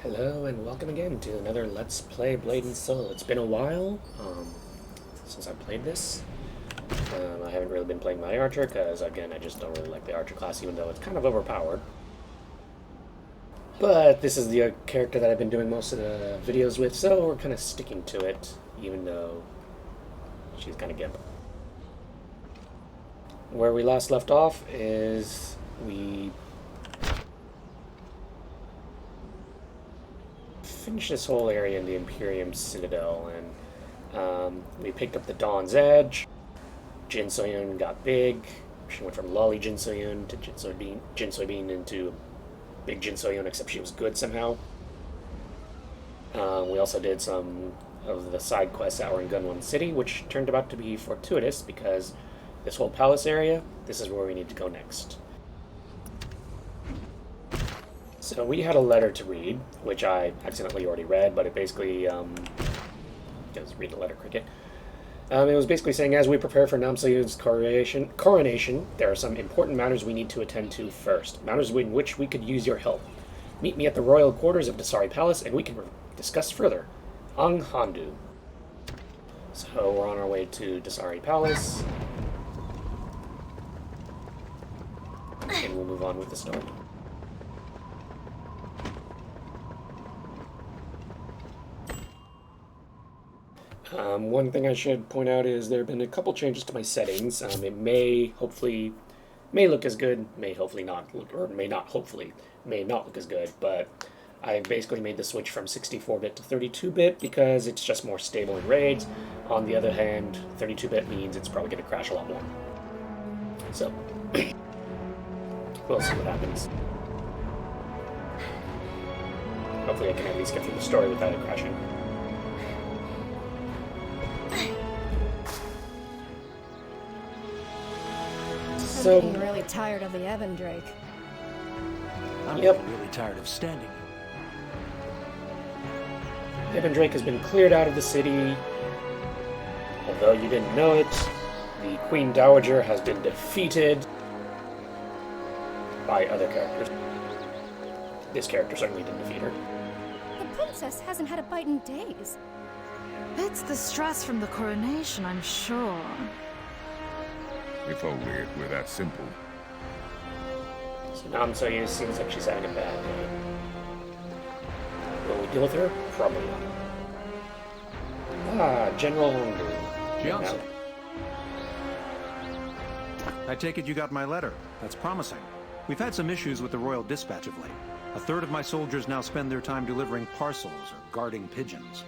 Hello and welcome again to another Let's Play Blade and Soul. It's been a while since I played this. I haven't really been playing my archer because, again, I just don't really like the archer class, even though it's kind of overpowered. But this is the character that I've been doing most of the videos with, so we're kind of sticking to it, even though she's kind of gimp. Where we last left off is we finished this whole area in the Imperium Citadel, and we picked up the Dawn's Edge. Jin Soyun got big. She went from Lolly Jin Soyun to Jin Soybean into Big Jin Soyun, except she was good somehow. We also did some of the side quests that were in Gunwon City, which turned out to be fortuitous because this whole palace area, this is where we need to go next. So we had a letter to read, which I accidentally already read, but it basically, just read the letter, cricket. It was basically saying, as we prepare for Nam So-yoon's coronation, there are some important matters we need to attend to first, matters in which we could use your help. Meet me at the royal quarters of Dasari Palace, and we can discuss further. Ang Handu. So we're on our way to Dasari Palace, and we'll move on with the story. One thing I should point out is there have been a couple changes to my settings. It may look as good, may not look as good, but I basically made the switch from 64-bit to 32-bit because it's just more stable in raids. On the other hand, 32-bit means it's probably going to crash a lot more. So, we'll see what happens. Hopefully I can at least get through the story without it crashing. I'm getting really tired of the Evan Drake. I'm really tired of standing. Evan Drake has been cleared out of the city. Although you didn't know it, the Queen Dowager has been defeated by other characters. This character certainly didn't defeat her. The princess hasn't had a bite in days. It's the stress from the coronation, I'm sure. If only it were that simple. So Nam So-yoon seems like she's having a bad day. Will we deal with her? Probably not. General Jiangsu. I take it you got my letter. That's promising. We've had some issues with the royal dispatch of late. A third of my soldiers now spend their time delivering parcels or guarding pigeons.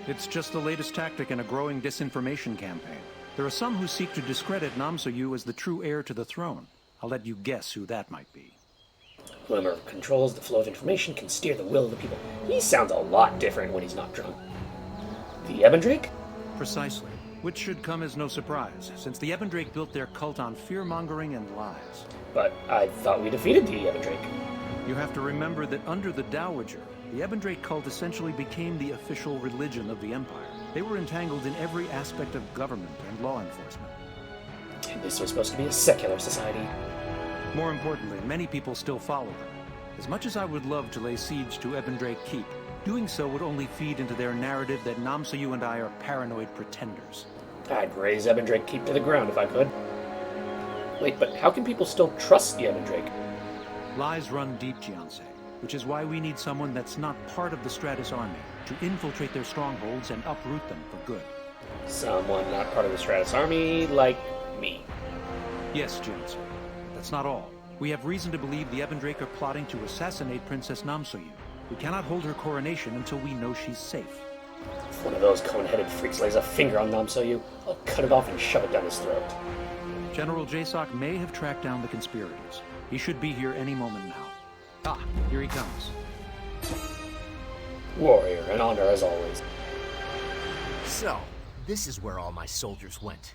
It's just the latest tactic in a growing disinformation campaign. There are some who seek to discredit Nam So-yu as the true heir to the throne. I'll let you guess who that might be. Whoever controls the flow of information can steer the will of the people. He sounds a lot different when he's not drunk. The Evan Drake? Precisely. Which should come as no surprise, since the Evan Drake built their cult on fear-mongering and lies. But I thought we defeated the Evan Drake. You have to remember that under the Dowager, the Evan Drake cult essentially became the official religion of the Empire. They were entangled in every aspect of government and law enforcement. And this was supposed to be a secular society. More importantly, many people still follow them. As much as I would love to lay siege to Evan Drake Keep, doing so would only feed into their narrative that Nam So-yu and I are paranoid pretenders. I'd raise Evan Drake Keep to the ground if I could. Wait, but how can people still trust the Evan Drake? Lies run deep, Jiangsu, which is why we need someone that's not part of the Stratus army to infiltrate their strongholds and uproot them for good. Someone not part of the Stratus army, like me. Yes, Jiangsu. That's not all. We have reason to believe the Evan Drake are plotting to assassinate Princess Nam So-yu. We cannot hold her coronation until we know she's safe. If one of those cone-headed freaks lays a finger on Nam So-yu, I'll cut it off and shove it down his throat. General Jae-sok may have tracked down the conspirators. He should be here any moment now. Ah, here he comes. Warrior, an honor as always. So, this is where all my soldiers went.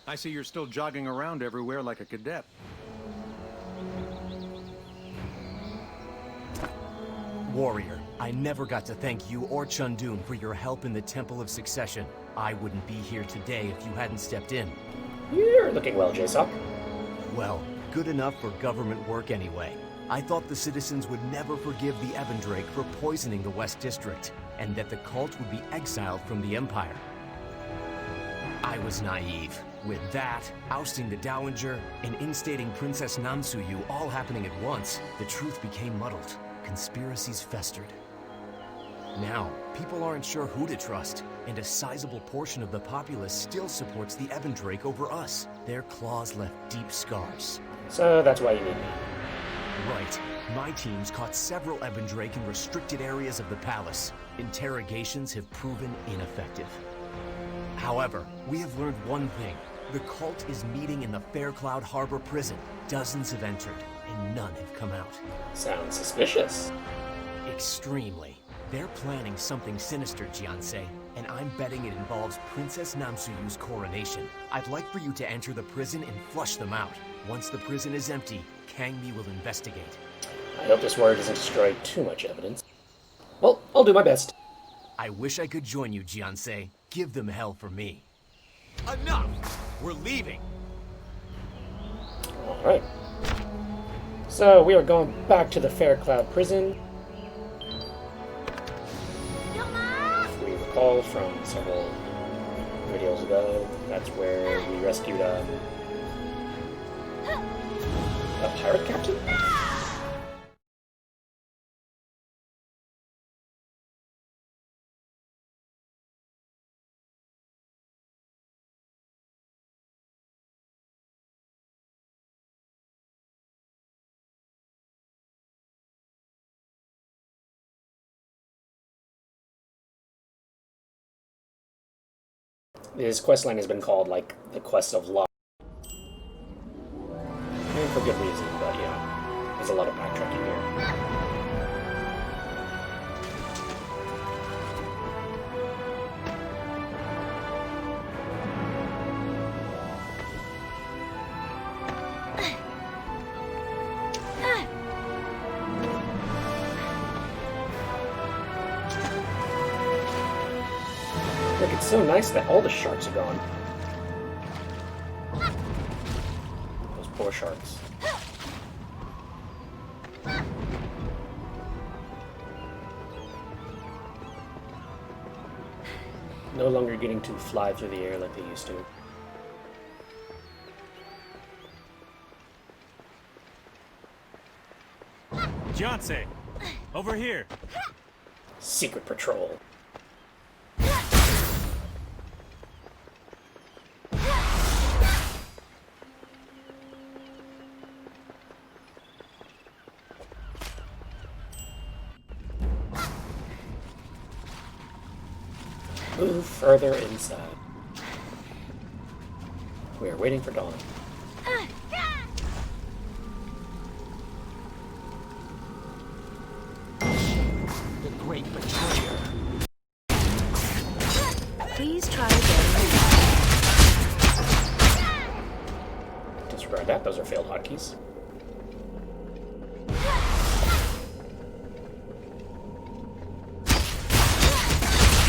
I see you're still jogging around everywhere like a cadet. Warrior, I never got to thank you or Chundun for your help in the Temple of Succession. I wouldn't be here today if you hadn't stepped in. You're looking well, Jae-sok. Well, good enough for government work anyway. I thought the citizens would never forgive the Evandrake for poisoning the West District, and that the cult would be exiled from the Empire. I was naive. With that, ousting the Dowager, and instating Princess Namsuyu all happening at once, the truth became muddled. Conspiracies festered. Now, people aren't sure who to trust, and a sizable portion of the populace still supports the Evandrake over us. Their claws left deep scars. So that's why you need me. Right. My teams caught several Evandrake in restricted areas of the palace. Interrogations have proven ineffective. However, we have learned one thing. The cult is meeting in the Faircloud Harbor prison. Dozens have entered, and none have come out. Sounds suspicious. Extremely. They're planning something sinister, Jiansei, and I'm betting it involves Princess Namsuyu's coronation. I'd like for you to enter the prison and flush them out. Once the prison is empty, Kangmi will investigate. I hope this word doesn't destroy too much evidence. Well, I'll do my best. I wish I could join you, Jiansei. Give them hell for me. Enough! We're leaving! Alright. So, we are going back to the Faircloud prison. If we recall from several videos ago, that's where we rescued a pirate captain? This questline has been called, like, the Quest of Law. And for good reason, but yeah, there's a lot of backtracking here. Look, it's so nice that all the sharks are gone. Those poor sharks. No longer getting to fly through the air like they used to. Jiansei, over here. Secret patrol. Move further inside. We are waiting for dawn. The Great Betrayer. Please try again. Disregard that, those are failed hotkeys.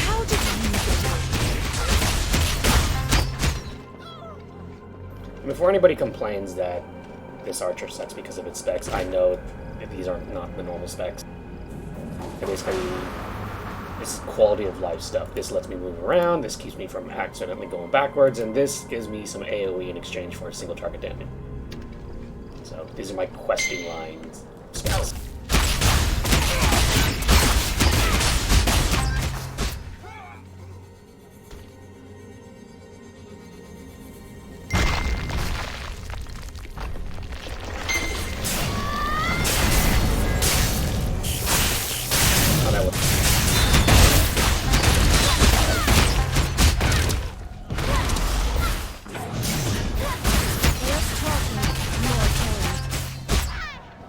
How did you Before anybody complains that this archer sucks because of its specs, I know that these are not the normal specs. They're basically, this quality of life stuff. This lets me move around, this keeps me from accidentally going backwards, and this gives me some AoE in exchange for single target damage. So these are my questing lines specs.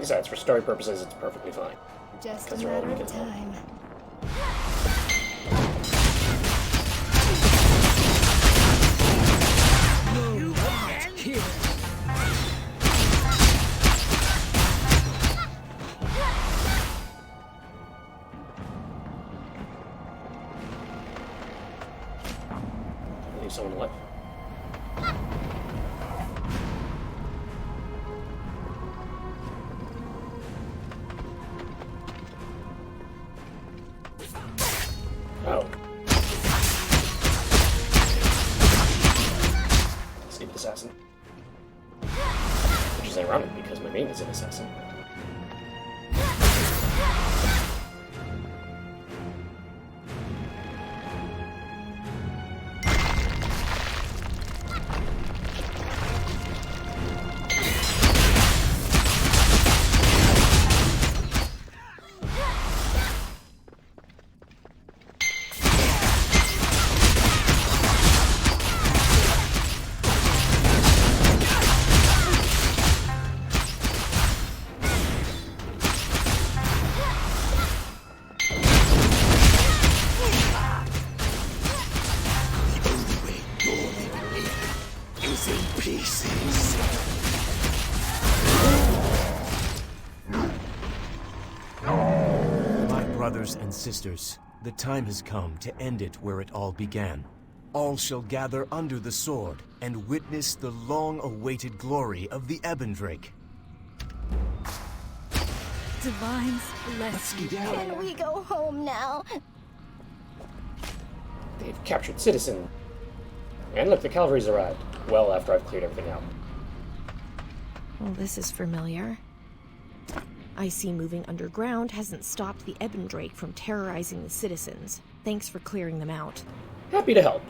Besides, for story purposes, it's perfectly fine. Just a Because they're all matter of weak as well. time. Leave someone alive. as an assassin. Brothers and sisters, the time has come to end it where it all began. All shall gather under the sword and witness the long-awaited glory of the Ebendrake. Divines, bless you. Can we go home now? They've captured Citizen. And look, the cavalry's arrived. Well after I've cleared everything out. Well, this is familiar. I see moving underground hasn't stopped the Ebendrake from terrorizing the citizens. Thanks for clearing them out. Happy to help.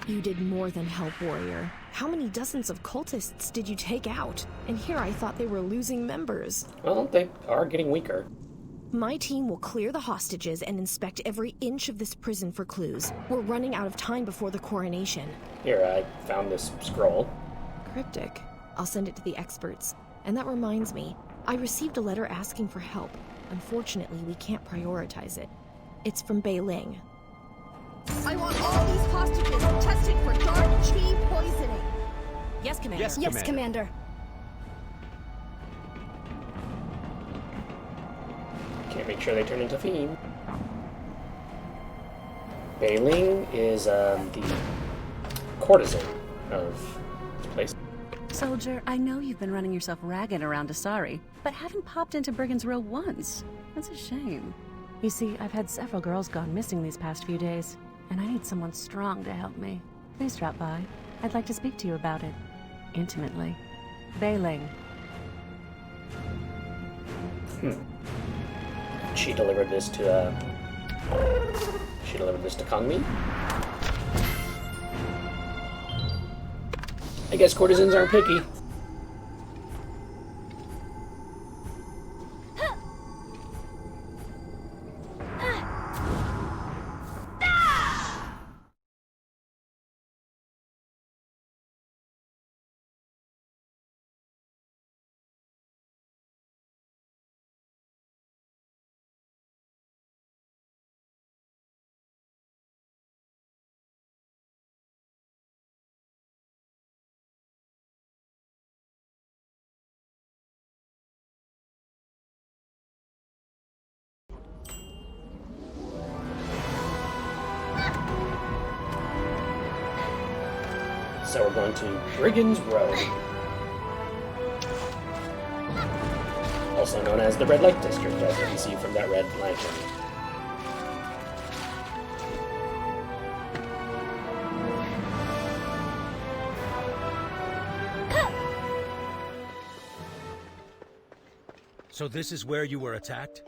You did more than help, warrior. How many dozens of cultists did you take out? And here I thought they were losing members. Well, they are getting weaker. My team will clear the hostages and inspect every inch of this prison for clues. We're running out of time before the coronation. Here, I found this scroll. Cryptic. I'll send it to the experts. And that reminds me, I received a letter asking for help. Unfortunately, we can't prioritize it. It's from Bei Ling. I want all these hostages tested for dark chi poisoning. Yes, Commander. Yes, Commander. Can't make sure they turn into fiend. Bei Ling is the courtesan of this place. Soldier, I know you've been running yourself ragged around Asari, but haven't popped into Brigand's Row once. That's a shame. You see, I've had several girls gone missing these past few days, and I need someone strong to help me. Please drop by. I'd like to speak to you about it. Intimately. Bei Ling. She delivered this to, She delivered this to Kangmi? I guess courtesans aren't picky. So we're going to Brigand's Row, also known as the Red Light District, as you can see from that red lantern. So this is where you were attacked?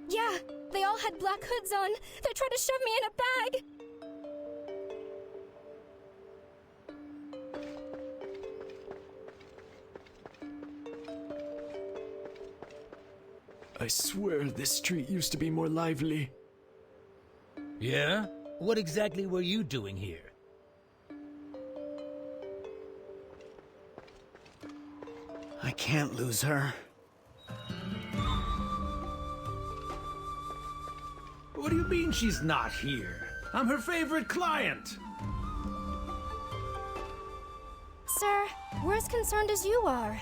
Yeah, they all had black hoods on. They tried to shove me in a bag. I swear this street used to be more lively. Yeah? What exactly were you doing here? I can't lose her. What do you mean she's not here? I'm her favorite client! Sir, we're as concerned as you are.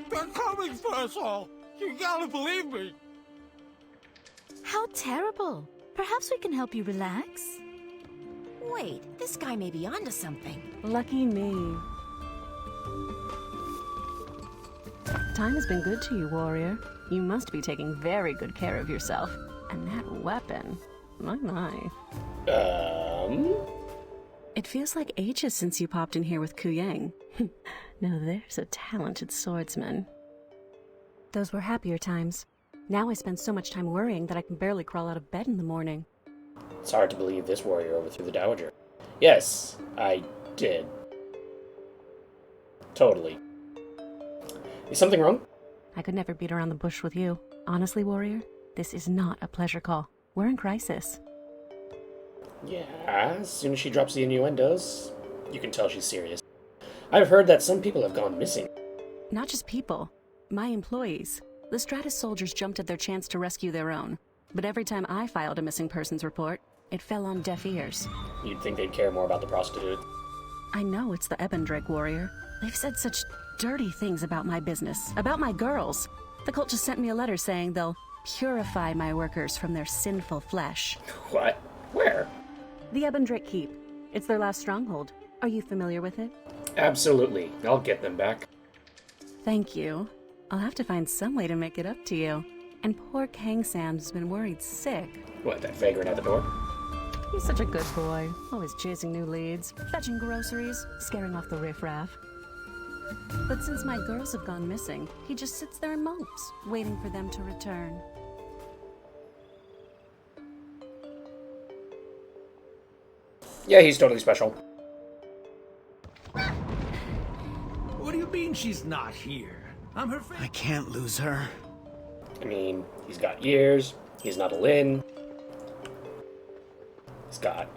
They're coming for us all! You gotta believe me! How terrible. Perhaps we can help you relax. Wait, this guy may be onto something. Lucky me. Time has been good to you, warrior. You must be taking very good care of yourself. And that weapon, my. It feels like ages since you popped in here with Ku Yang. Now there's a talented swordsman. Those were happier times. Now I spend so much time worrying that I can barely crawl out of bed in the morning. It's hard to believe this warrior overthrew the Dowager. Yes, I did. Totally. Is something wrong? I could never beat around the bush with you. Honestly, warrior, this is not a pleasure call. We're in crisis. Yeah, as soon as she drops the innuendos, you can tell she's serious. I've heard that some people have gone missing. Not just people. My employees. The Stratus soldiers jumped at their chance to rescue their own. But every time I filed a missing persons report, it fell on deaf ears. You'd think they'd care more about the prostitute. I know it's the Ebendrake warrior. They've said such dirty things about my business, about my girls. The cult just sent me a letter saying they'll purify my workers from their sinful flesh. What? Where? The Ebendrake Keep. It's their last stronghold. Are you familiar with it? Absolutely. I'll get them back. Thank you. I'll have to find some way to make it up to you. And poor Kang Sam's been worried sick. What, that vagrant at the door? He's such a good boy. Always chasing new leads, fetching groceries, scaring off the riffraff. But since my girls have gone missing, he just sits there and mopes, waiting for them to return. Yeah, he's totally special. What do you mean she's not here? I'm her I can't lose her. I mean, he's got ears, he's not a Lin. He's got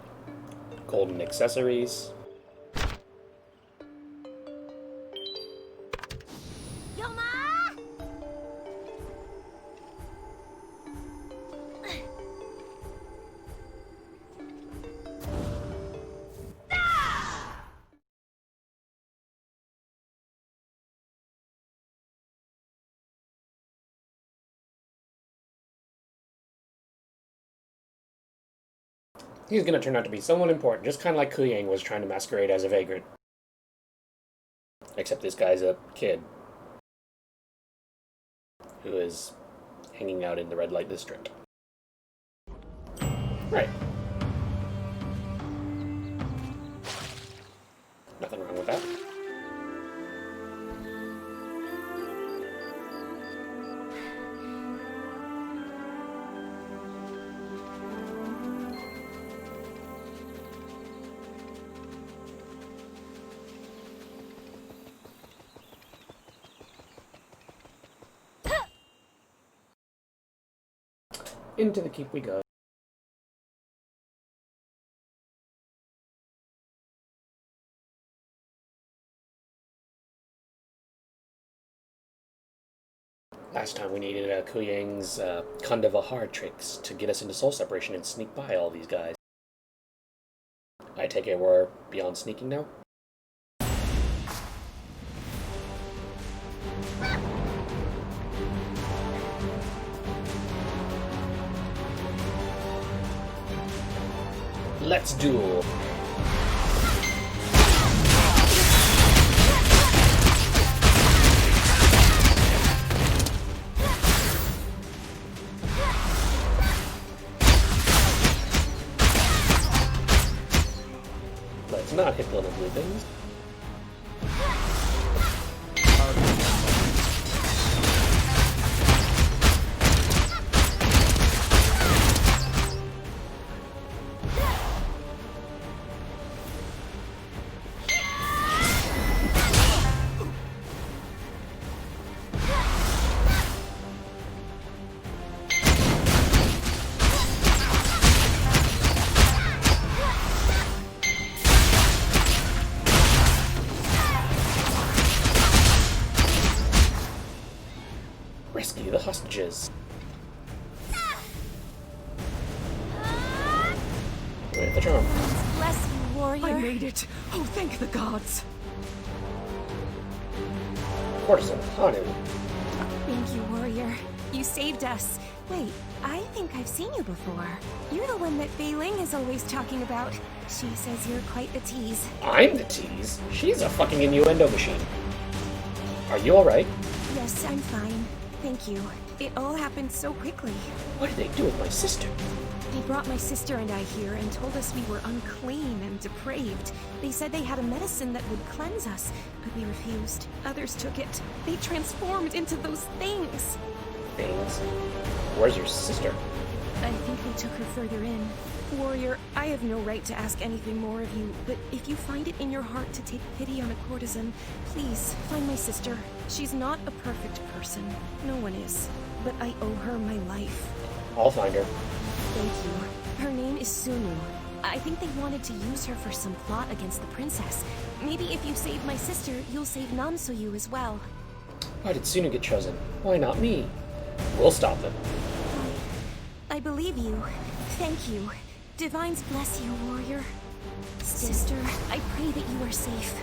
golden accessories. He's gonna turn out to be someone important, just kind of like Ku Yang was trying to masquerade as a vagrant. Except this guy's a kid who is hanging out in the red light district. Right. Nothing wrong with that. Into the keep we go. Last time we needed Ku Yang's Kandavahar tricks to get us into soul separation and sneak by all these guys. I take it we're beyond sneaking now? Let's duel. Let's not hit little blue things. Rescue the hostages. With the charm. Bless you, warrior. I made it! Oh, thank the gods! Courtesan Hanu. Thank you, warrior. You saved us. Wait, I think I've seen you before. You're the one that Fei Ling is always talking about. She says you're quite the tease. I'm the tease. She's a fucking innuendo machine. Are you alright? Yes, I'm fine. Thank you. It all happened so quickly. What did they do with my sister? They brought my sister and I here and told us we were unclean and depraved. They said they had a medicine that would cleanse us, but we refused. Others took it. They transformed into those things. Things? Where's your sister? I think they took her further in. Warrior, I have no right to ask anything more of you, but if you find it in your heart to take pity on a courtesan, please find my sister. She's not a perfect person. No one is. But I owe her my life. I'll find her. Thank you. Her name is Sunu. I think they wanted to use her for some plot against the princess. Maybe if you save my sister, you'll save Namsoyu as well. Why did Sunu get chosen? Why not me? We'll stop them. I believe you. Thank you. Divines bless you, warrior. Sister, I pray that you are safe.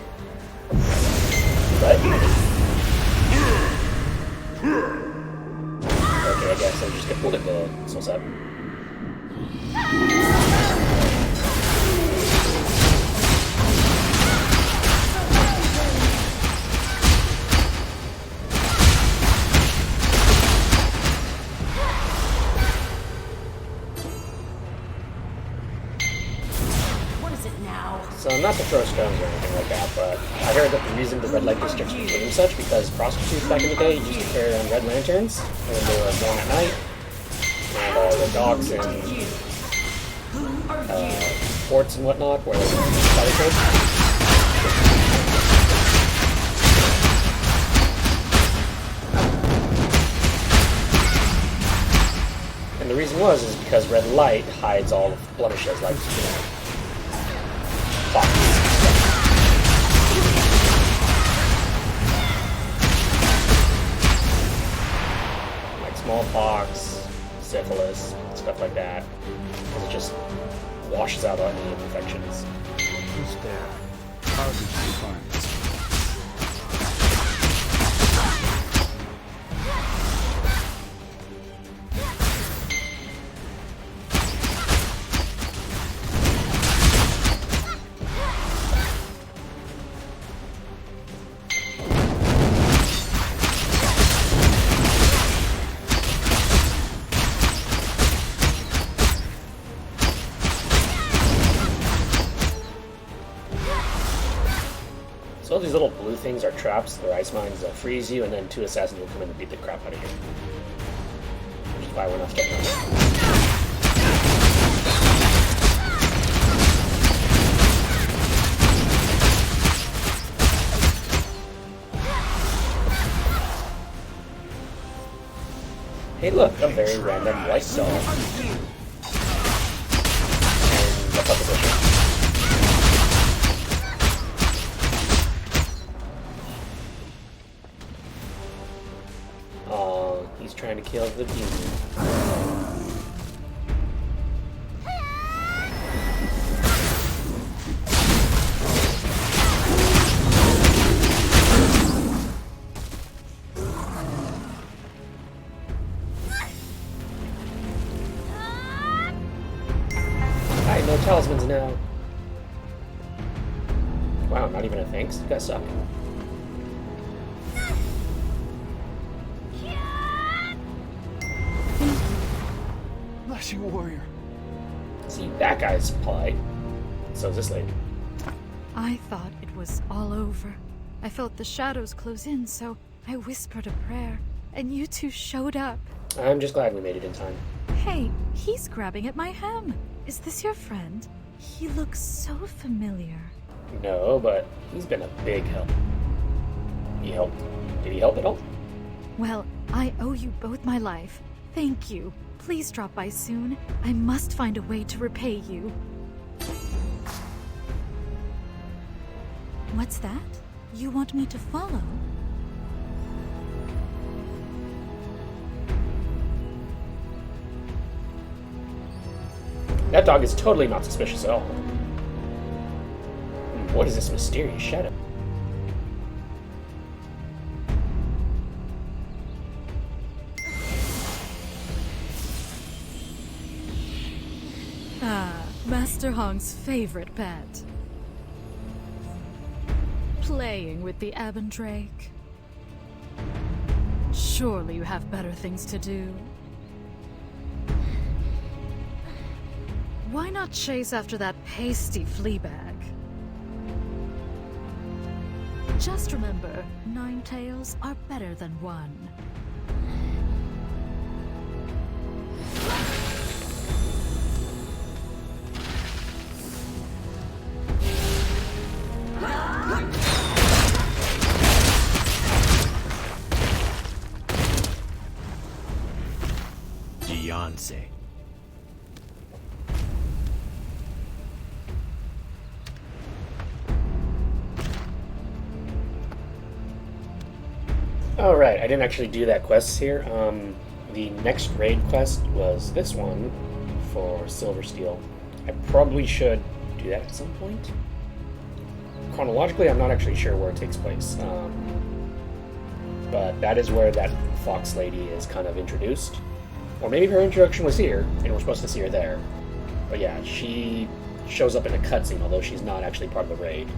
What? Okay, I guess I just get pulled into soul set. So not to throw stones or anything like that, but I heard that the reason the red light districts became such because prostitutes back in the day used to carry around red lanterns when they were born at night, and the dogs in ports and whatnot where they fire trade. And the reason is because red light hides all of the blemishes, like, you know, like smallpox, syphilis, stuff like that. Because it just washes out any infections. Who's there? How did you find this? So all these little blue things are traps. They're ice mines. They'll freeze you, and then two assassins will come in and beat the crap out of you. Which is why we're not getting them. Hey look, a very random white dog. And the proposition. He's trying to kill the demon. Alright, no talismans now. Wow, not even a thanks? You guys suck. Bless you, warrior. See, that guy's polite. So is this lady. I thought it was all over. I felt the shadows close in, so I whispered a prayer, and you two showed up. I'm just glad we made it in time. Hey, he's grabbing at my hem. Is this your friend? He looks so familiar. No, but he's been a big help. He helped. Did he help at all? Well, I owe you both my life. Thank you. Please drop by soon. I must find a way to repay you. What's that? You want me to follow? That dog is totally not suspicious at all. What is this mysterious shadow? Ah, Master Hong's favorite pet. Playing with the Ebon Drake. Shh. Surely you have better things to do. Why not chase after that pasty flea bag? Just remember, 9 tails are better than 1. Beyonce. Alright, I didn't actually do that quest here. The next raid quest was this one for Silver Steel. I probably should do that at some point. Chronologically, I'm not actually sure where it takes place. But that is where that fox lady is kind of introduced. Or maybe her introduction was here, and we're supposed to see her there. But yeah, she shows up in a cutscene, although she's not actually part of the raid.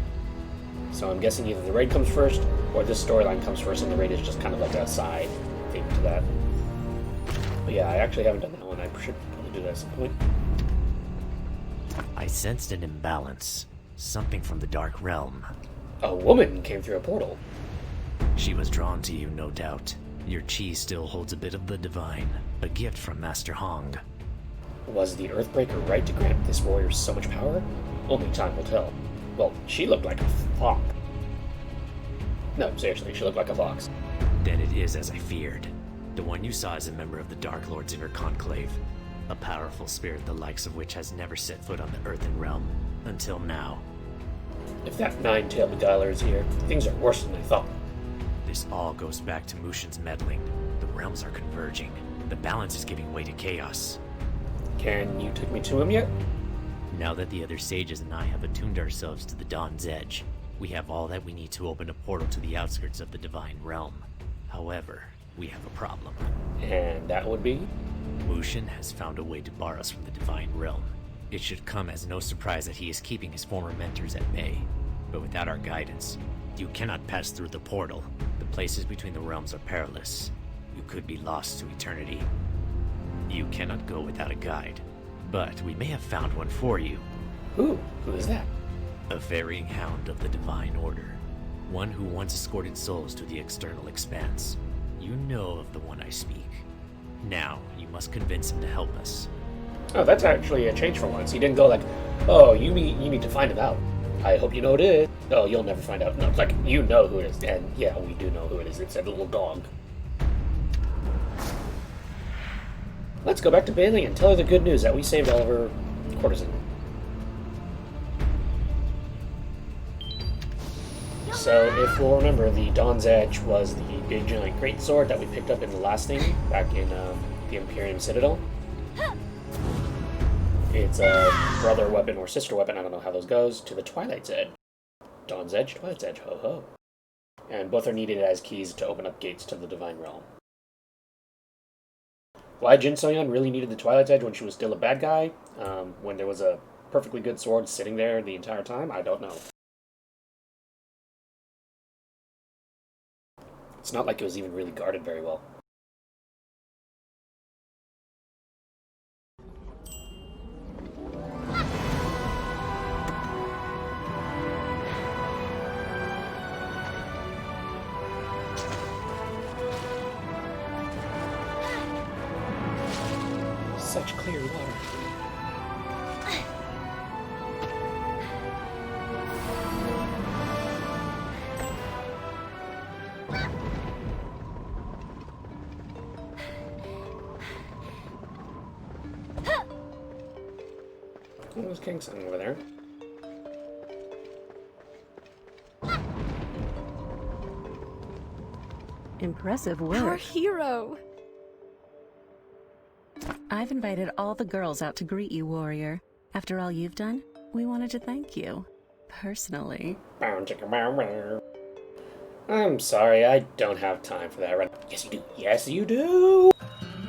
So I'm guessing either the raid comes first, or this storyline comes first, and the raid is just kind of like a side thing to that. But yeah, I actually haven't done that one. I should probably do that at some point. I sensed an imbalance. Something from the Dark Realm. A woman came through a portal. She was drawn to you, no doubt. Your chi still holds a bit of the divine, a gift from Master Hong. Was the Earthbreaker right to grant this warrior so much power? Only time will tell. Well, she looked like a fox. No, seriously, she looked like a fox. Then it is as I feared. The one you saw is a member of the Dark Lord's inner conclave. A powerful spirit the likes of which has never set foot on the Earthen Realm. Until now. If that 9-tailed beguiler is here, things are worse than I thought. This all goes back to Mushin's meddling. The realms are converging. The balance is giving way to chaos. Can you take me to him yet? Now that the other sages and I have attuned ourselves to the Dawn's Edge, we have all that we need to open a portal to the outskirts of the Divine Realm. However, we have a problem. And that would be? Mushin has found a way to bar us from the Divine Realm. It should come as no surprise that he is keeping his former mentors at bay. But without our guidance, you cannot pass through the portal. The places between the realms are perilous. You could be lost to eternity. You cannot go without a guide. But we may have found one for you. Who? Who is that? A ferrying hound of the Divine Order. One who once escorted souls to the external expanse. You know of the one I speak. Now, you must convince him to help us. Oh, that's actually a change for once. He didn't go like, oh, you need to find him out. I hope you know who it is. Oh, you'll never find out. No, it's like, you know who it is. And yeah, we do know who it is. It's a little dog. Let's go back to Bailey and tell her the good news that we saved all of her courtesan. So, if we'll remember, the Dawn's Edge was the big giant greatsword that we picked up in the last thing, back in the Imperium Citadel. It's a brother weapon or sister weapon, I don't know how those goes, to the Twilight's Edge. Dawn's Edge, Twilight's Edge, ho ho. And both are needed as keys to open up gates to the Divine Realm. Why Jin So-yeon really needed the Twilight's Edge when she was still a bad guy, when there was a perfectly good sword sitting there the entire time, I don't know. It's not like it was even really guarded very well. Such clear water. Oh, there's Kingston over there. Impressive work. Our hero! I've invited all the girls out to greet you, warrior. After all you've done, we wanted to thank you. Personally. I'm sorry, I don't have time for that right now. Yes, you do. Yes, you do!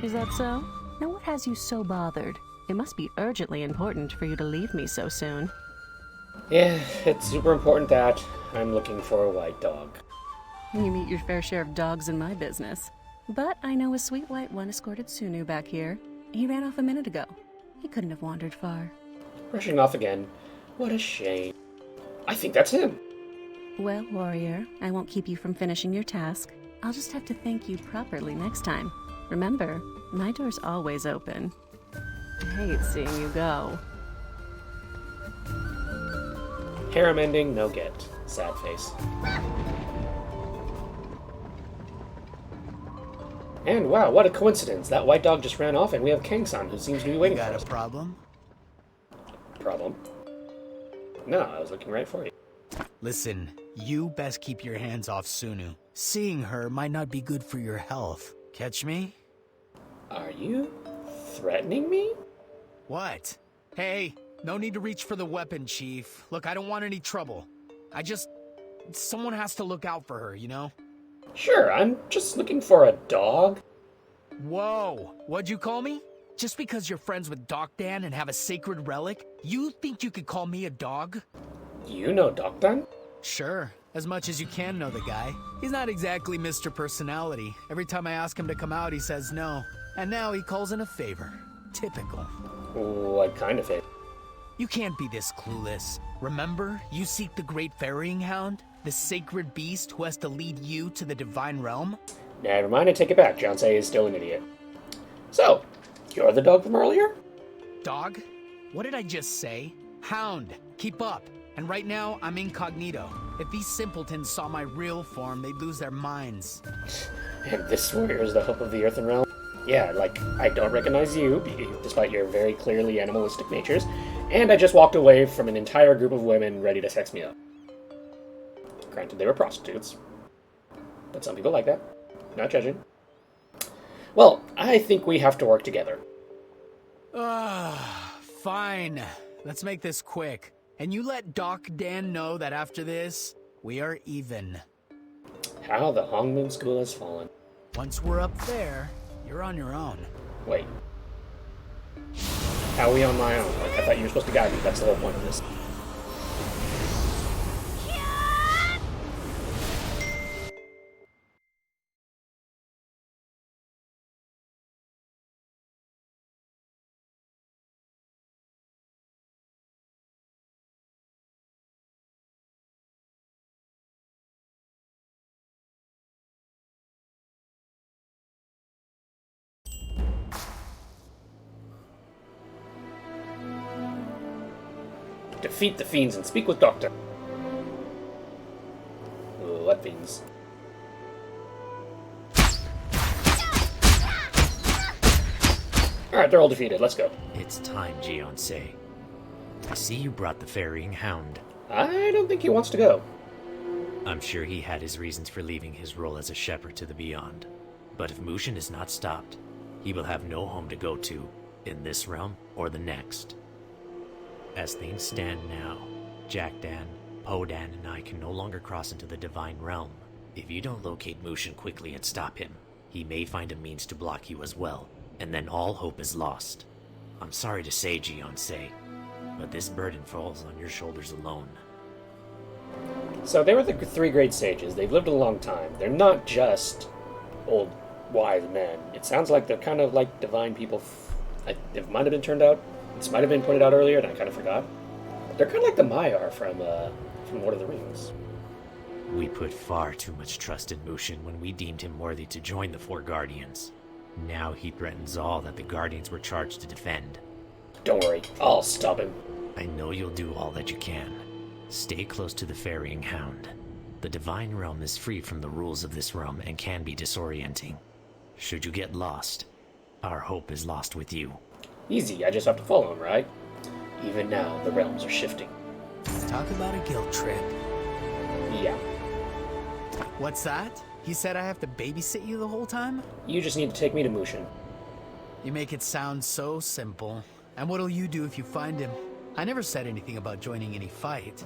Is that so? Now what has you so bothered? It must be urgently important for you to leave me so soon. Yeah, it's super important that I'm looking for a white dog. You meet your fair share of dogs in my business. But I know a sweet white one escorted Sunu back here. He ran off a minute ago. He couldn't have wandered far. Rushing off again. What a shame. I think that's him. Well, warrior, I won't keep you from finishing your task. I'll just have to thank you properly next time. Remember, my door's always open. I hate seeing you go. Harem ending, no get. Sad face. And wow, what a coincidence. That white dog just ran off and we have Kang-san who seems to be waiting for us. Got a problem? Problem? No, I was looking right for you. Listen, you best keep your hands off Sunu. Seeing her might not be good for your health. Catch me? Are you threatening me? What? Hey, no need to reach for the weapon, Chief. Look, I don't want any trouble. Someone has to look out for her, you know? Sure, I'm just looking for a dog. Whoa, what'd you call me? Just because you're friends with Doc Dan and have a sacred relic, you think you could call me a dog? You know Doc Dan? Sure, as much as you can know the guy. He's not exactly Mr. Personality. Every time I ask him to come out, he says no. And now he calls in a favor. Typical. What kind of favor? You can't be this clueless. Remember, you seek the great ferrying hound? The sacred beast who has to lead you to the divine realm? Never mind, I take it back. Johnsei is still an idiot. So, you're the dog from earlier? Dog? What did I just say? Hound. Keep up. And right now, I'm incognito. If these simpletons saw my real form, they'd lose their minds. And this warrior is the hope of the earthen realm? Yeah, like, I don't recognize you, despite your very clearly animalistic natures, and I just walked away from an entire group of women ready to sex me up. Granted, they were prostitutes. But some people like that. Not judging. Well, I think we have to work together. Fine. Let's make this quick. And you let Doc Dan know that after this, we are even. How the Hongmoon School has fallen. Once we're up there, you're on your own. Wait. How are we on my own? Like, I thought you were supposed to guide me. That's the whole point of this. Defeat the fiends and speak with Doctor. Ooh, what fiends? Alright, they're all defeated. Let's go. It's time, Gionsei. I see you brought the ferrying hound. I don't think he wants to go. I'm sure he had his reasons for leaving his role as a shepherd to the beyond. But if Mushin is not stopped, he will have no home to go to, in this realm or the next. As things stand now, Jack Dan, Po Dan, and I can no longer cross into the divine realm. If you don't locate Mushin quickly and stop him, he may find a means to block you as well, and then all hope is lost. I'm sorry to say, Gionsei, but this burden falls on your shoulders alone. So they were the three great sages. They've lived a long time. They're not just old, wise men. It sounds like they're kind of like divine people. It might have been turned out. This might have been pointed out earlier, and I kind of forgot. They're kind of like the Maiar from Lord of the Rings. We put far too much trust in Mushin when we deemed him worthy to join the Four Guardians. Now he threatens all that the Guardians were charged to defend. Don't worry, I'll stop him. I know you'll do all that you can. Stay close to the ferrying hound. The divine realm is free from the rules of this realm and can be disorienting. Should you get lost, our hope is lost with you. Easy, I just have to follow him, right? Even now, the realms are shifting. Talk about a guilt trip. Yeah. What's that? He said I have to babysit you the whole time? You just need to take me to Mushin. You make it sound so simple. And what'll you do if you find him? I never said anything about joining any fight.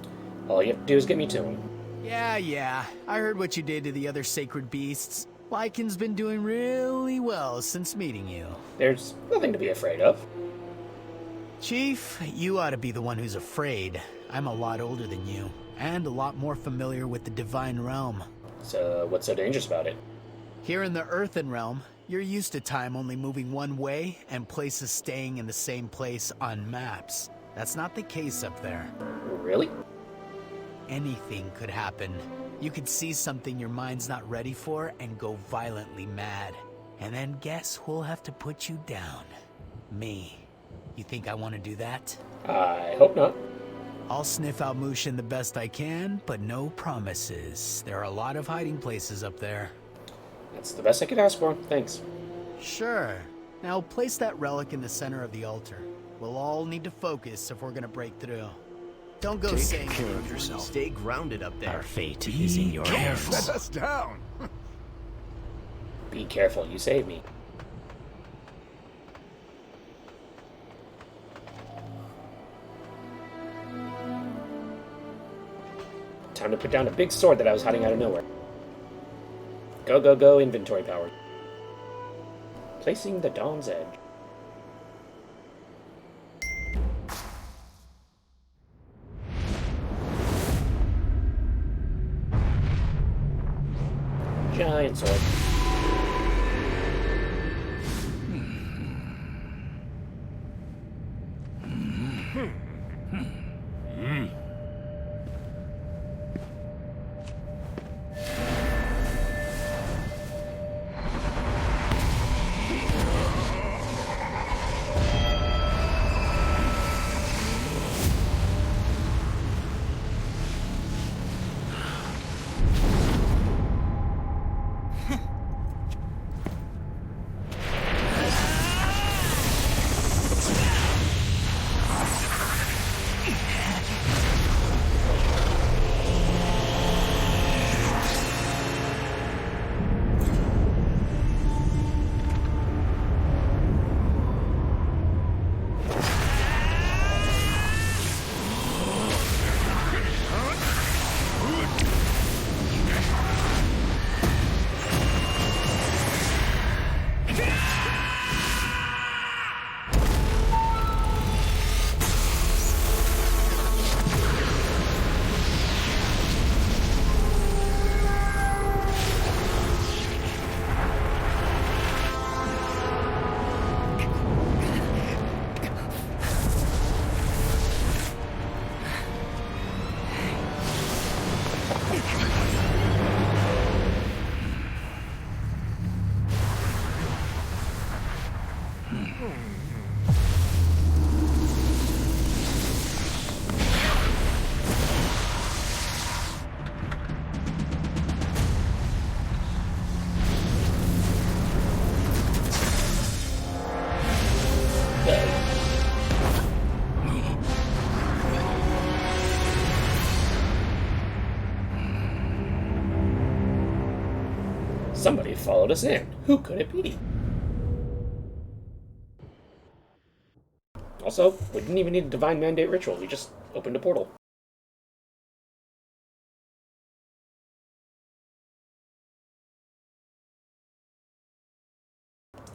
All you have to do is get me to him. Yeah. I heard what you did to the other sacred beasts. Lycan's been doing really well since meeting you. There's nothing to be afraid of. Chief, you ought to be the one who's afraid. I'm a lot older than you, and a lot more familiar with the divine realm. So, what's so dangerous about it? Here in the Earthen Realm, you're used to time only moving one way and places staying in the same place on maps. That's not the case up there. Really? Anything could happen. You could see something your mind's not ready for and go violently mad. And then guess who'll have to put you down? Me. You think I want to do that? I hope not. I'll sniff out Mushin the best I can, but no promises. There are a lot of hiding places up there. That's the best I could ask for. Thanks. Sure. Now place that relic in the center of the altar. We'll all need to focus if we're gonna break through. Don't go saying Take care of yourself. Stay grounded up there. Our fate is in your hands. Set us down. Be careful, you saved me. Time to put down a big sword that I was hiding out of nowhere. Go, go, go, inventory power. Placing the Dawn's Edge. Giant sword. Somebody followed us in. Who could it be? Also, we didn't even need a divine mandate ritual. We just opened a portal.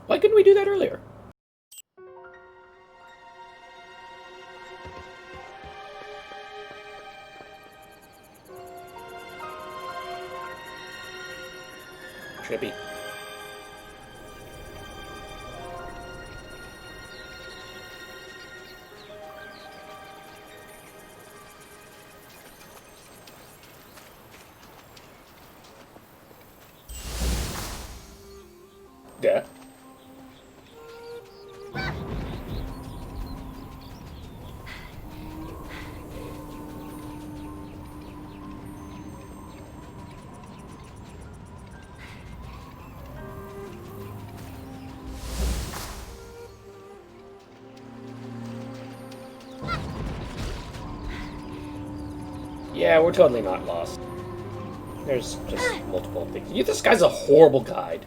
Why couldn't we do that earlier? Trippy. Yeah. Yeah, we're totally not lost. There's just multiple things. This guy's a horrible guide.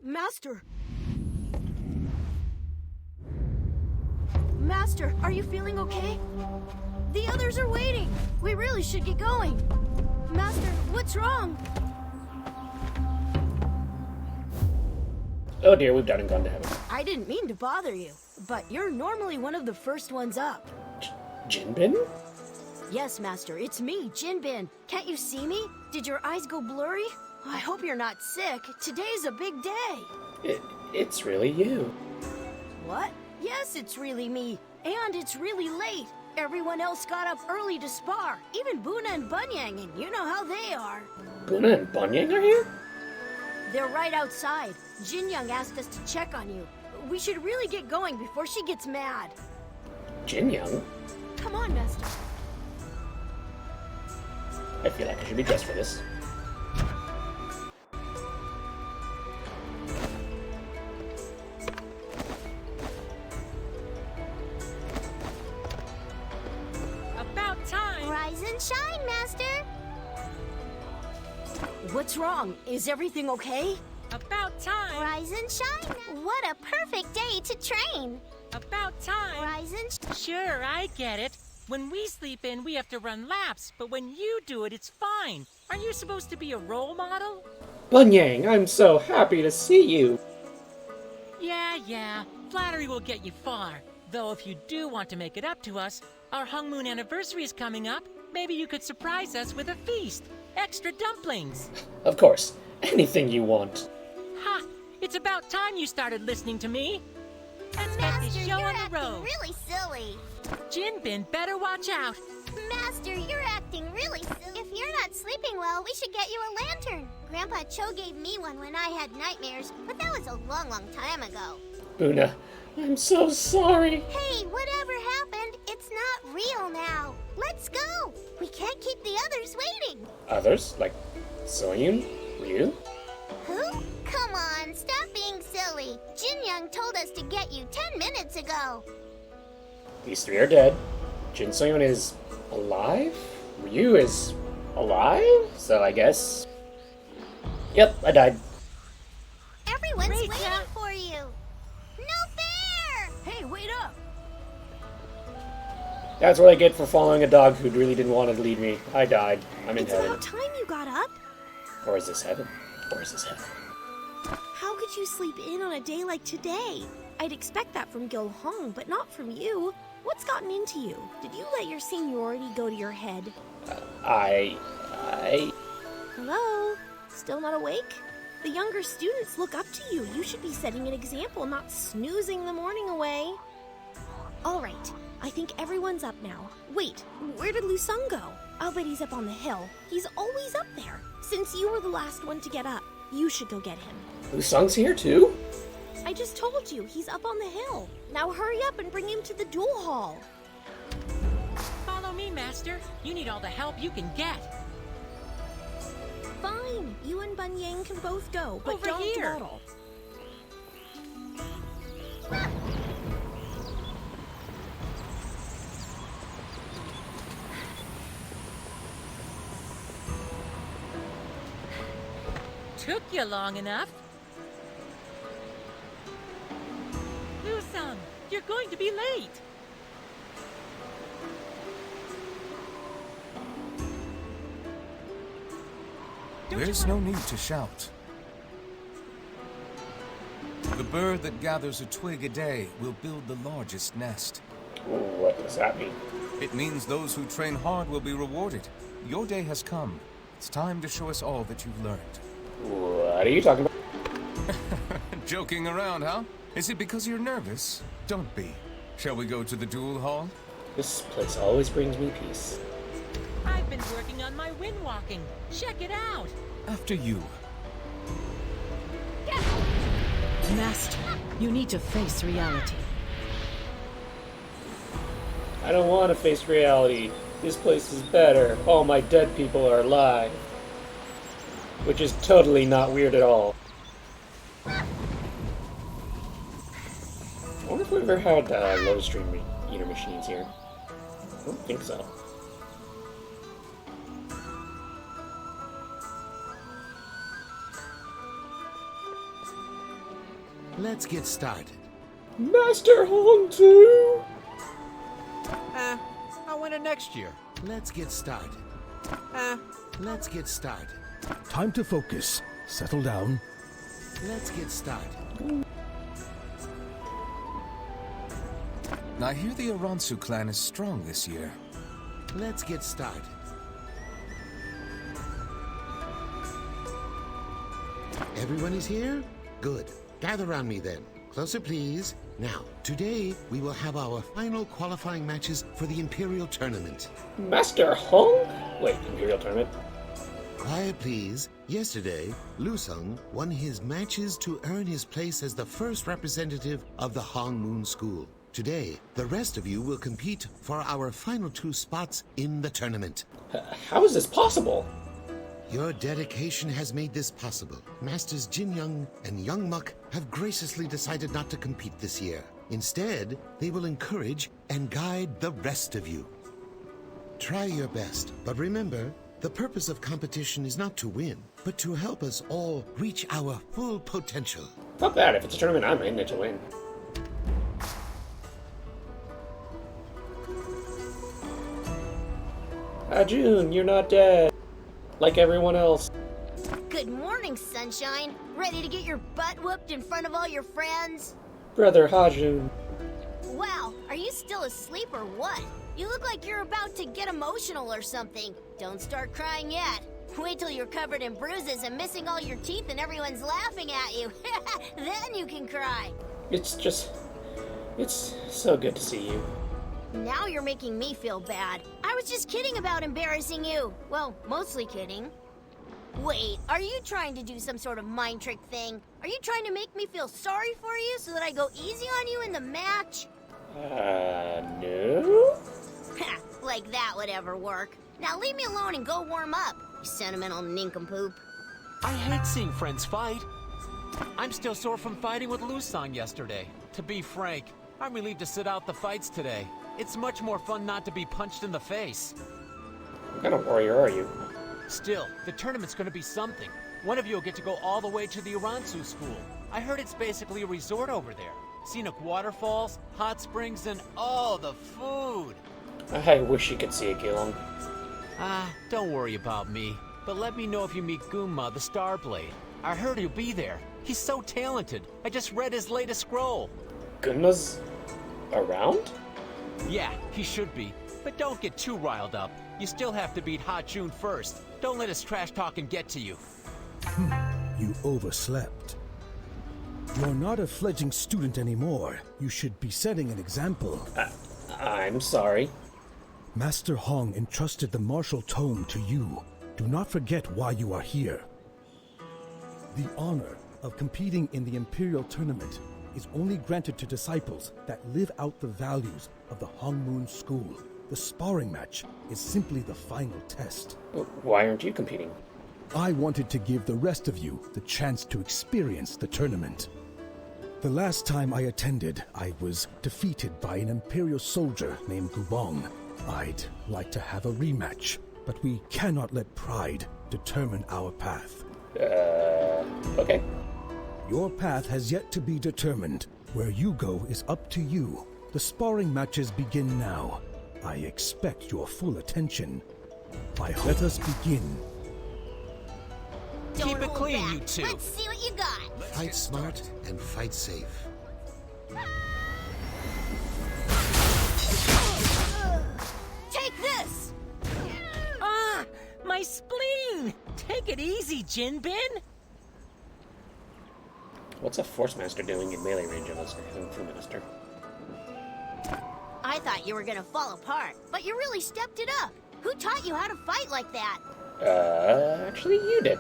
Master! Master, are you feeling okay? The others are waiting. We really should get going. Master, what's wrong? Oh dear, we've done and gone to heaven. I didn't mean to bother you, but you're normally one of the first ones up. Jinbin? Yes, Master, it's me, Jinbin. Can't you see me? Did your eyes go blurry? I hope you're not sick. Today's a big day. It's really you. What? Yes, it's really me. And it's really late. Everyone else got up early to spar. Even Buna and Bunyang, and you know how they are. Buna and Bunyang are here? They're right outside. Jin Young asked us to check on you. We should really get going before she gets mad. Jin Young? Come on, Master. I feel like I should be dressed for this. About time! Rise and shine, Master! What's wrong? Is everything okay? About time! Rise and shine! What a perfect day to train! About time! Rise and Sure, I get it. When we sleep in, we have to run laps, but when you do it, it's fine. Aren't you supposed to be a role model? Bunyang, I'm so happy to see you. Yeah. Flattery will get you far. Though if you do want to make it up to us, our Hung Moon anniversary is coming up. Maybe you could surprise us with a feast. Extra dumplings. Of course. Anything you want. Ha! It's about time you started listening to me. Let's get this show on the road. Really silly. Jinbin, better watch out. Master, you're acting really silly. If you're not sleeping well, we should get you a lantern. Grandpa Cho gave me one when I had nightmares, but that was a long time ago. Buna, I'm so sorry. Hey, whatever happened, it's not real now. Let's go. We can't keep the others waiting. Others? Like Soyun? Ryu? Who? Come on, stop being silly. Jin Young told us to get you 10 minutes ago. These three are dead. Jin Soyun is alive? Ryu is alive? So I guess... Yep, I died. Everyone's waiting for you. No fair! Hey, wait up! That's what I get for following a dog who really didn't want to lead me. I died. I'm in It's heaven. about time you got up. Or is this heaven? Or is this heaven? How could you sleep in on a day like today? I'd expect that from Gil Hong, but not from you. What's gotten into you? Did you let your seniority go to your head? Hello? Still not awake? The younger students look up to you. You should be setting an example, not snoozing the morning away. All right, I think everyone's up now. Wait, where did Lu Sung go? I'll bet he's up on the hill. He's always up there. Since you were the last one to get up, you should go get him. Lu Sung's here too? I just told you, he's up on the hill. Now hurry up and bring him to the duel hall. Follow me, Master. You need all the help you can get. Fine, you and Bunyang can both go, but Over don't here. dawdle. Took you long enough. Lu-sung, you're going to be late. There's no need to shout. The bird that gathers a twig a day will build the largest nest. What does that mean? It means those who train hard will be rewarded. Your day has come. It's time to show us all that you've learned. What are you talking about? Joking around, huh? Is it because you're nervous? Don't be. Shall we go to the duel hall? This place always brings me peace. I've been working on my wind walking. Check it out. After you. Master, you need to face reality. I don't want to face reality. This place is better. All my dead people are alive. Which is totally not weird at all. I wonder if we've ever had Lotus Stream eater machines here. I don't think so. Let's get started. Master Hong too? win it next year. Let's get started. Let's get started. Time to focus. Settle down. Let's get started. I hear the Aransu clan is strong this year. Let's get started. Everyone is here? Good. Gather around me then. Closer, please. Now, today we will have our final qualifying matches for the Imperial Tournament. Master Hong? Wait, Imperial Tournament? Quiet, please. Yesterday, Lusung won his matches to earn his place as the first representative of the Hong Moon School. Today, the rest of you will compete for our final 2 spots in the tournament. How is this possible? Your dedication has made this possible. Masters Jin Young and Young Muk have graciously decided not to compete this year. Instead, they will encourage and guide the rest of you. Try your best, but remember, the purpose of competition is not to win, but to help us all reach our full potential. Fuck that, if it's a tournament I'm in it to win. June, you're not dead. Like everyone else. Good morning, sunshine. Ready to get your butt whooped in front of all your friends? Brother Hajun. Wow, are you still asleep or what? You look like you're about to get emotional or something. Don't start crying yet. Wait till you're covered in bruises and missing all your teeth and everyone's laughing at you. Then you can cry. It's so good to see you. Now you're making me feel bad. I was just kidding about embarrassing you. Well, mostly kidding. Wait, are you trying to do some sort of mind trick thing? Are you trying to make me feel sorry for you so that I go easy on you in the match? No? Like that would ever work. Now leave me alone and go warm up, you sentimental nincompoop. I hate seeing friends fight. I'm still sore from fighting with Lusang yesterday. To be frank, I'm relieved to sit out the fights today. It's much more fun not to be punched in the face. What kind of warrior are you? Still, the tournament's gonna be something. One of you will get to go all the way to the Aransu school. I heard it's basically a resort over there. Scenic waterfalls, hot springs, and oh, the food! I wish you could see it, Gilong. Don't worry about me. But let me know if you meet Gunma, the Starblade. I heard he'll be there. He's so talented. I just read his latest scroll. Gunma's around? Yeah, he should be. But don't get too riled up. You still have to beat Ha Jun first. Don't let his trash talking get to you. You overslept. You're not a fledgling student anymore. You should be setting an example. I'm sorry. Master Hong entrusted the martial tome to you. Do not forget why you are here. The honor of competing in the Imperial Tournament is only granted to disciples that live out the values of the Hong Moon School. The sparring match is simply the final test. Why aren't you competing? I wanted to give the rest of you the chance to experience the tournament. The last time I attended, I was defeated by an Imperial soldier named Gubong. I'd like to have a rematch, but we cannot let pride determine our path. Okay. Your path has yet to be determined. Where you go is up to you. The sparring matches begin now. I expect your full attention. Let us begin. Keep it clean, you two. Let's see what you got. Fight smart and fight safe. Take this! My spleen! Take it easy, Jinbin! What's a Force Master doing in melee range of us, Info Minister? I thought you were gonna fall apart, but you really stepped it up. Who taught you how to fight like that? Actually you did.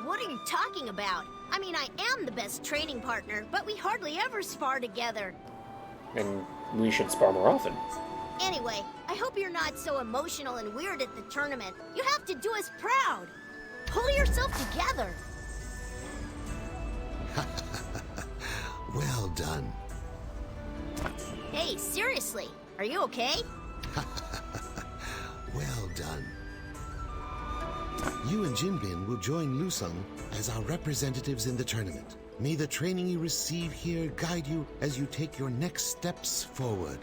What are you talking about? I mean, I am the best training partner, but we hardly ever spar together. And we should spar more often. Anyway, I hope you're not so emotional and weird at the tournament. You have to do us proud. Pull yourself together. Well done. Hey, seriously, are you okay? Well done. You and Jinbin will join Lusung as our representatives in the tournament. May the training you receive here guide you as you take your next steps forward.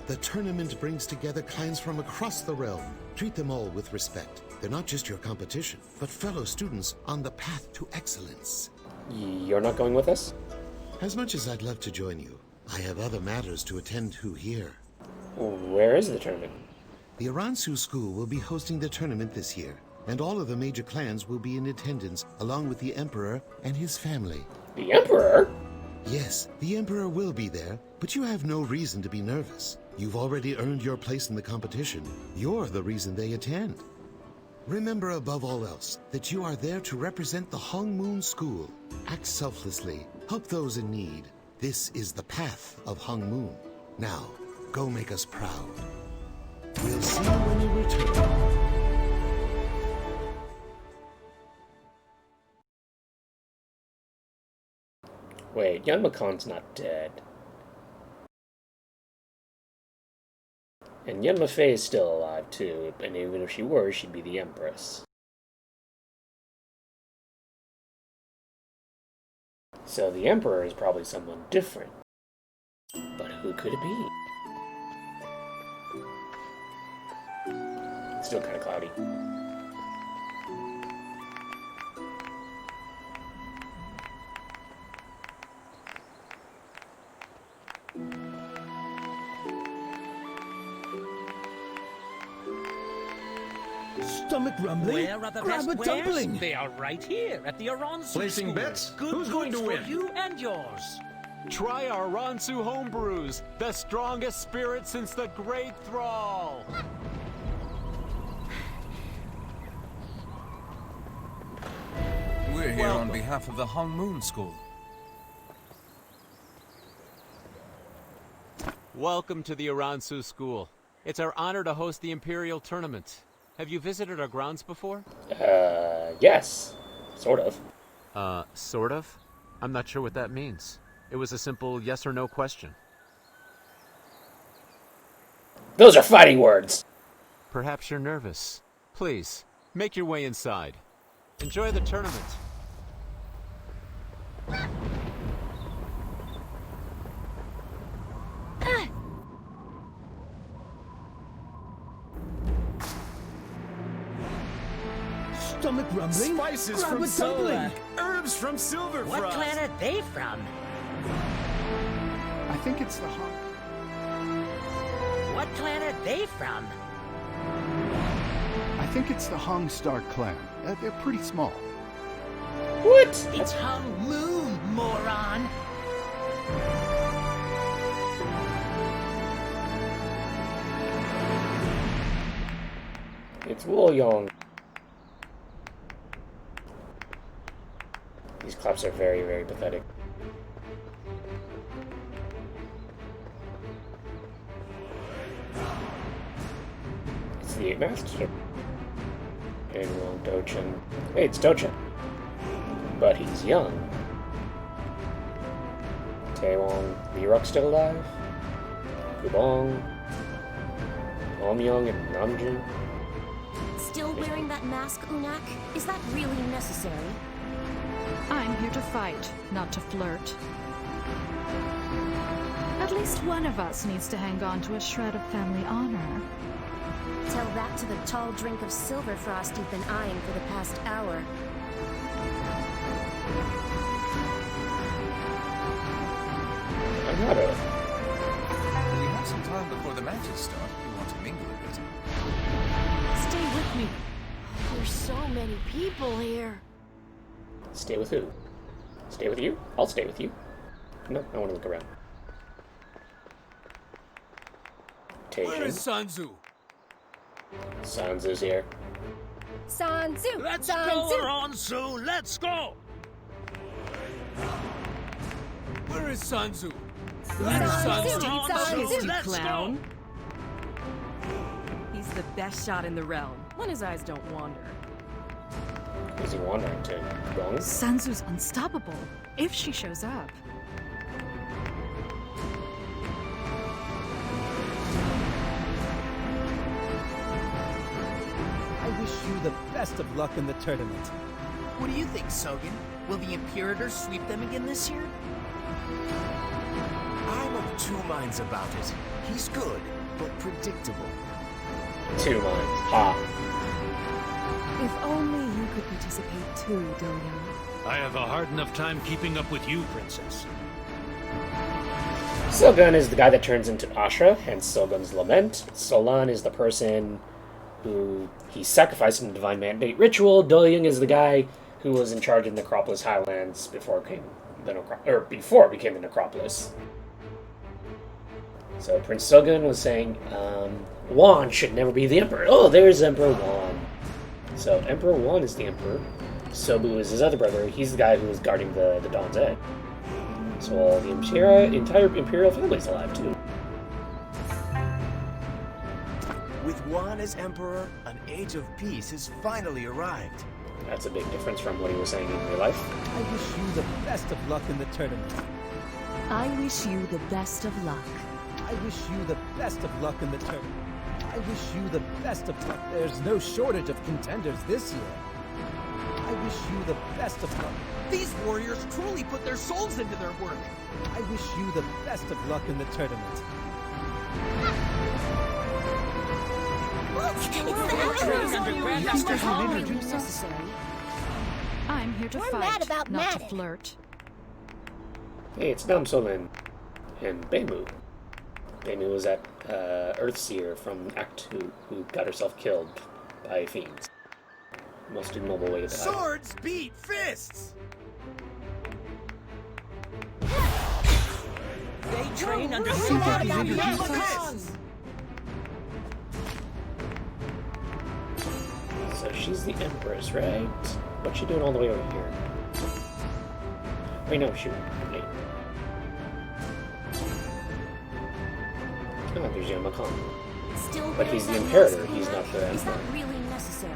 The tournament brings together clans from across the realm. Treat them all with respect. They're not just your competition, but fellow students on the path to excellence. You're not going with us? As much as I'd love to join you, I have other matters to attend to here. Where is the tournament? The Aransu School will be hosting the tournament this year, and all of the major clans will be in attendance, along with the Emperor and his family. The Emperor? Yes, the Emperor will be there, but you have no reason to be nervous. You've already earned your place in the competition. You're the reason they attend. Remember above all else that you are there to represent the Hong Moon School. Act selflessly. Help those in need. This is the path of Hong Moon. Now, go make us proud. We'll see you when you return. Wait, Yun Makan's not dead. And Yun Mafei is still alive too, and even if she were, she'd be the Empress. So the Emperor is probably someone different. But who could it be? It's still kind of cloudy. Stomach rumbling? Where are the Grab best a wares? dumpling! They are right here at the Aransu Placing School. bets? Good Who's going to goods win? for you and yours. Try our Ransu homebrews, the strongest spirit since the Great Thrall. We're here on behalf of the Hong Moon School. Welcome to the Aransu School. It's our honor to host the Imperial Tournament. Have you visited our grounds before? Yes. Sort of. Sort of? I'm not sure what that means. It was a simple yes or no question. Those are fighting words! Perhaps you're nervous. Please, make your way inside. Enjoy the tournament. Stomach rumbling? Spices Grab from a dumpling! Solak. Herbs from Silverfrost. What clan are they from? I think it's the Hong. What clan are they from? I think it's the Hong Star clan. They're pretty small. What? It's Hong Moon, moron! It's Wolyong. These claps are very, very pathetic. It's the 8 Master. Annual Dochin. Hey, it's Dochin. But he's young. Taewong. Mirok still alive? Kubong. Omyong and Namjoon. Still wearing that mask, Unak? Is that really necessary? I'm here to fight, not to flirt. At least one of us needs to hang on to a shred of family honor. Tell that to the tall drink of Silverfrost you've been eyeing for the past hour. I'm not a... We have some time before the matches start. We want to mingle a bit. Stay with me. There's so many people here. Stay with who? Stay with you? I'll stay with you. No, I want to look around. Where is Taejin. Sanzu? Sanzu's here. Sanzu! Let's go, Aransu! Let's go! Where is Sanzu? Where is Sanzu? Aransu, let's clown. go! He's the best shot in the realm, when his eyes don't wander. Is he wandering to Gong? Sanzu's unstoppable, if she shows up. I wish you the best of luck in the tournament. What do you think, Sogen? Will the Imperator sweep them again this year? I'm of of two minds about it. He's good, but predictable. 2 minds. Ha. If only you could participate too, Do-Young. I have a hard enough time keeping up with you, Princess. Silgun is the guy that turns into Ashra, hence Silgun's lament. Solan is the person who he sacrificed in the Divine Mandate ritual. Do-Young is the guy who was in charge of Necropolis Highlands before it became the Necropolis. So Prince Silgun was saying, Juan should never be the Emperor. Oh, there's Emperor Juan. So Emperor Juan is the Emperor. Sobu is his other brother. He's the guy who was guarding the Dawn's Edge. So all the entire Imperial family's alive, too. With Juan as Emperor, an age of peace has finally arrived. That's a big difference from what he was saying in real life. I wish you the best of luck in the tournament. I wish you the best of luck. I wish you the best of luck in the tournament. I wish you the best of luck. There's no shortage of contenders this year. I wish you the best of luck. These warriors truly put their souls into their work. I wish you the best of luck in the tournament. I'm here to We're fight, mad about not to Matic. flirt. Hey, it's Namsolin and Beimu. Beimu was that Earthseer from Act 2 who got herself killed by fiends. Most ignoble way to die. Swords beat fists! They train under We're mad about supervision. Matic. So she's the Empress, right? What's she doing all the way over here? Wait, no, shoot. Wait. Oh, there's Yan Makan. Still But he's the very Imperator, nice, he's not the Is that Emperor. really necessary?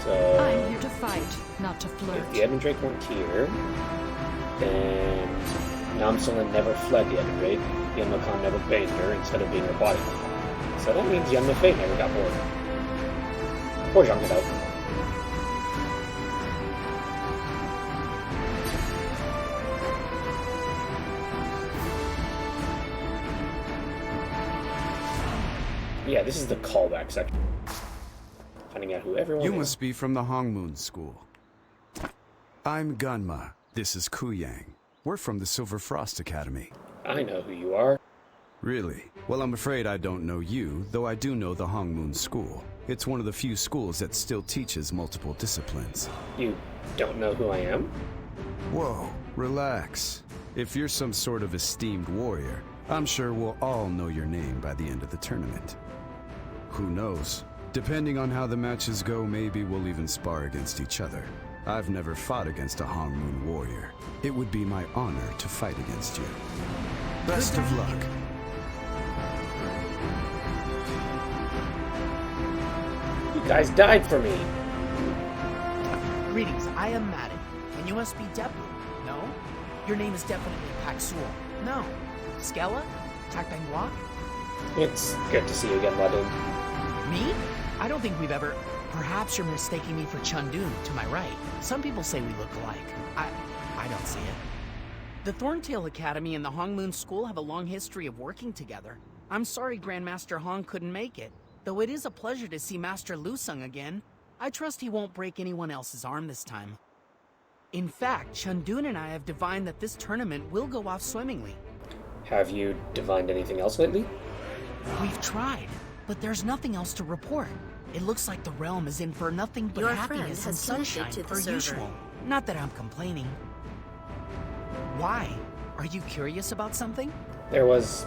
So, I'm here to fight, not to flirt. if the Ebendrake weren't here, then Namsolin never fled the Ebendrake. Yan Makan never banged her instead of being her body. So that means Yan Mafei never got bored. Poor Zhang Gedao. Yeah, this is the callback section. Finding out who everyone You is. must be from the Hongmoon School. I'm Gunma. This is Kuyang. We're from the Silver Frost Academy. I know who you are. Really? Well, I'm afraid I don't know you, though I do know the Hongmoon School. It's one of the few schools that still teaches multiple disciplines. You don't know who I am? Whoa, relax. If you're some sort of esteemed warrior, I'm sure we'll all know your name by the end of the tournament. Who knows? Depending on how the matches go, maybe we'll even spar against each other. I've never fought against a Hongmoon warrior. It would be my honor to fight against you. Best of luck. You guys died for me. Greetings, I am Madden, and you must be Depu, no? Your name is definitely Paxul. No. Skella? Takbangwa? It's good to see you again, Ladin. Me? I don't think we've ever... Perhaps you're mistaking me for Chundun, to my right. Some people say we look alike. I don't see it. The Thorntail Academy and the Hongmoon School have a long history of working together. I'm sorry Grandmaster Hong couldn't make it, though it is a pleasure to see Master Lu Sung again. I trust he won't break anyone else's arm this time. In fact, Chundun and I have divined that this tournament will go off swimmingly. Have you divined anything else lately? We've tried, but there's nothing else to report. It looks like the realm is in for nothing but Your friend happiness and has connected sunshine to the per server. usual. Not that I'm complaining. Why? Are you curious about something? There was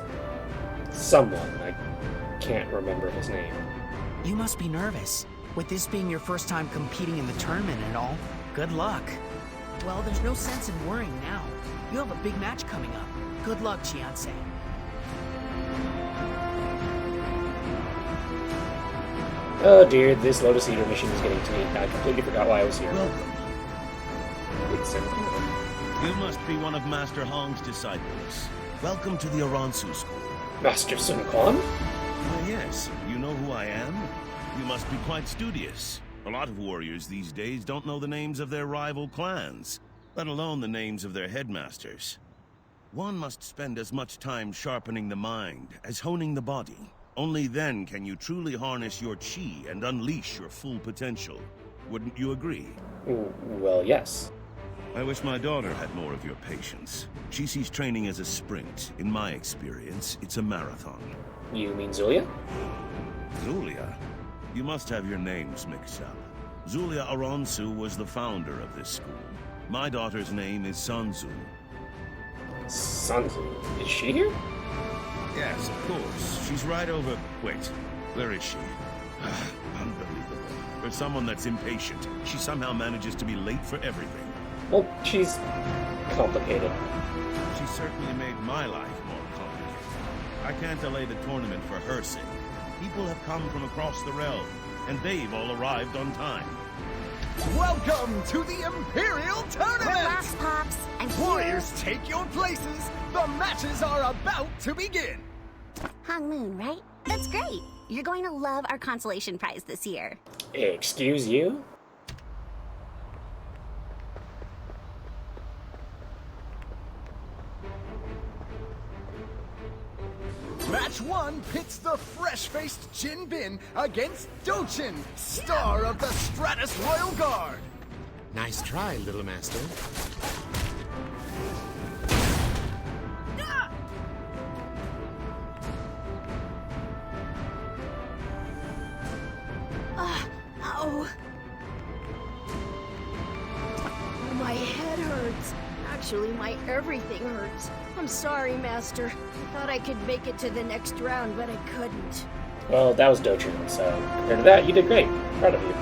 someone. I can't remember his name. You must be nervous. With this being your first time competing in the tournament and all, good luck. Well, there's no sense in worrying now. You have a big match coming up. Good luck, Chianse. Oh dear, this Lotus Eater mission is getting to me. I completely forgot why I was here. Welcome. It's Simcoe. You must be one of Master Hong's disciples. Welcome to the Aransu School. Master Sun Quan? Oh, yes. You know who I am? You must be quite studious. A lot of warriors these days don't know the names of their rival clans, let alone the names of their headmasters. One must spend as much time sharpening the mind as honing the body. Only then can you truly harness your chi and unleash your full potential. Wouldn't you agree? Well, yes. I wish my daughter had more of your patience. She sees training as a sprint. In my experience, it's a marathon. You mean Zulia? Zulia? You must have your names mixed up. Zulia Aronsu was the founder of this school. My daughter's name is Sanzu. Sanzu? Is she here? Yes, of course. She's right over... Wait, where is she? Unbelievable. For someone that's impatient, she somehow manages to be late for everything. Well, she's complicated. She certainly made my life more complicated. I can't delay the tournament for her sake. People have come from across the realm, and they've all arrived on time. Welcome to the Imperial Tournament! Relax, Pops. I'm here. Warriors, take your places. The matches are about to begin. Hong Moon, right? That's great. You're going to love our consolation prize this year. Excuse you? Match 1 pits the fresh-faced Jin Bin against Dochin, star of the Stratus Royal Guard. Nice try, little master. Ow. My head hurts. Actually, my everything hurts. I'm sorry, Master. I thought I could make it to the next round, but I couldn't. Well, that was Dochin, so compared to that, you did great. Proud of you.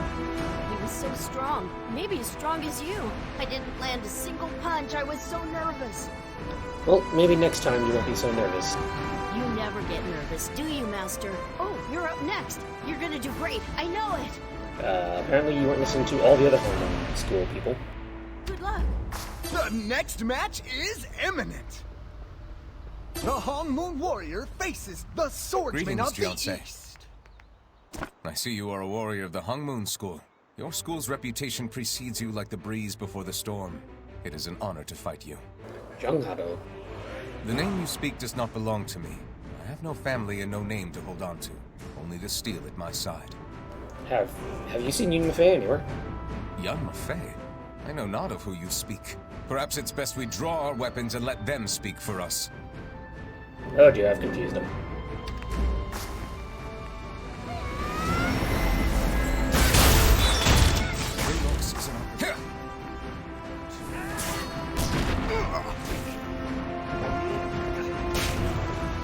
He was so strong. Maybe as strong as you. I didn't land a single punch. I was so nervous. Well, maybe next time you won't be so nervous. You never get nervous, do you, Master? Oh, you're up next. You're gonna do great. I know it. Apparently you weren't listening to all the other Hong School people. Good luck. The next match is imminent. The Hong Moon Warrior faces the Swordsman Greetings, of the Jianse. East. I see you are a warrior of the Hong Moon School. Your school's reputation precedes you like the breeze before the storm. It is an honor to fight you. Junghado. The name you speak does not belong to me. I have no family and no name to hold on to. Only the steel at my side. Have you seen Yun Mafei anywhere? Young Mafei? I know not of who you speak. Perhaps it's best we draw our weapons and let them speak for us. Oh dear, I've confused them.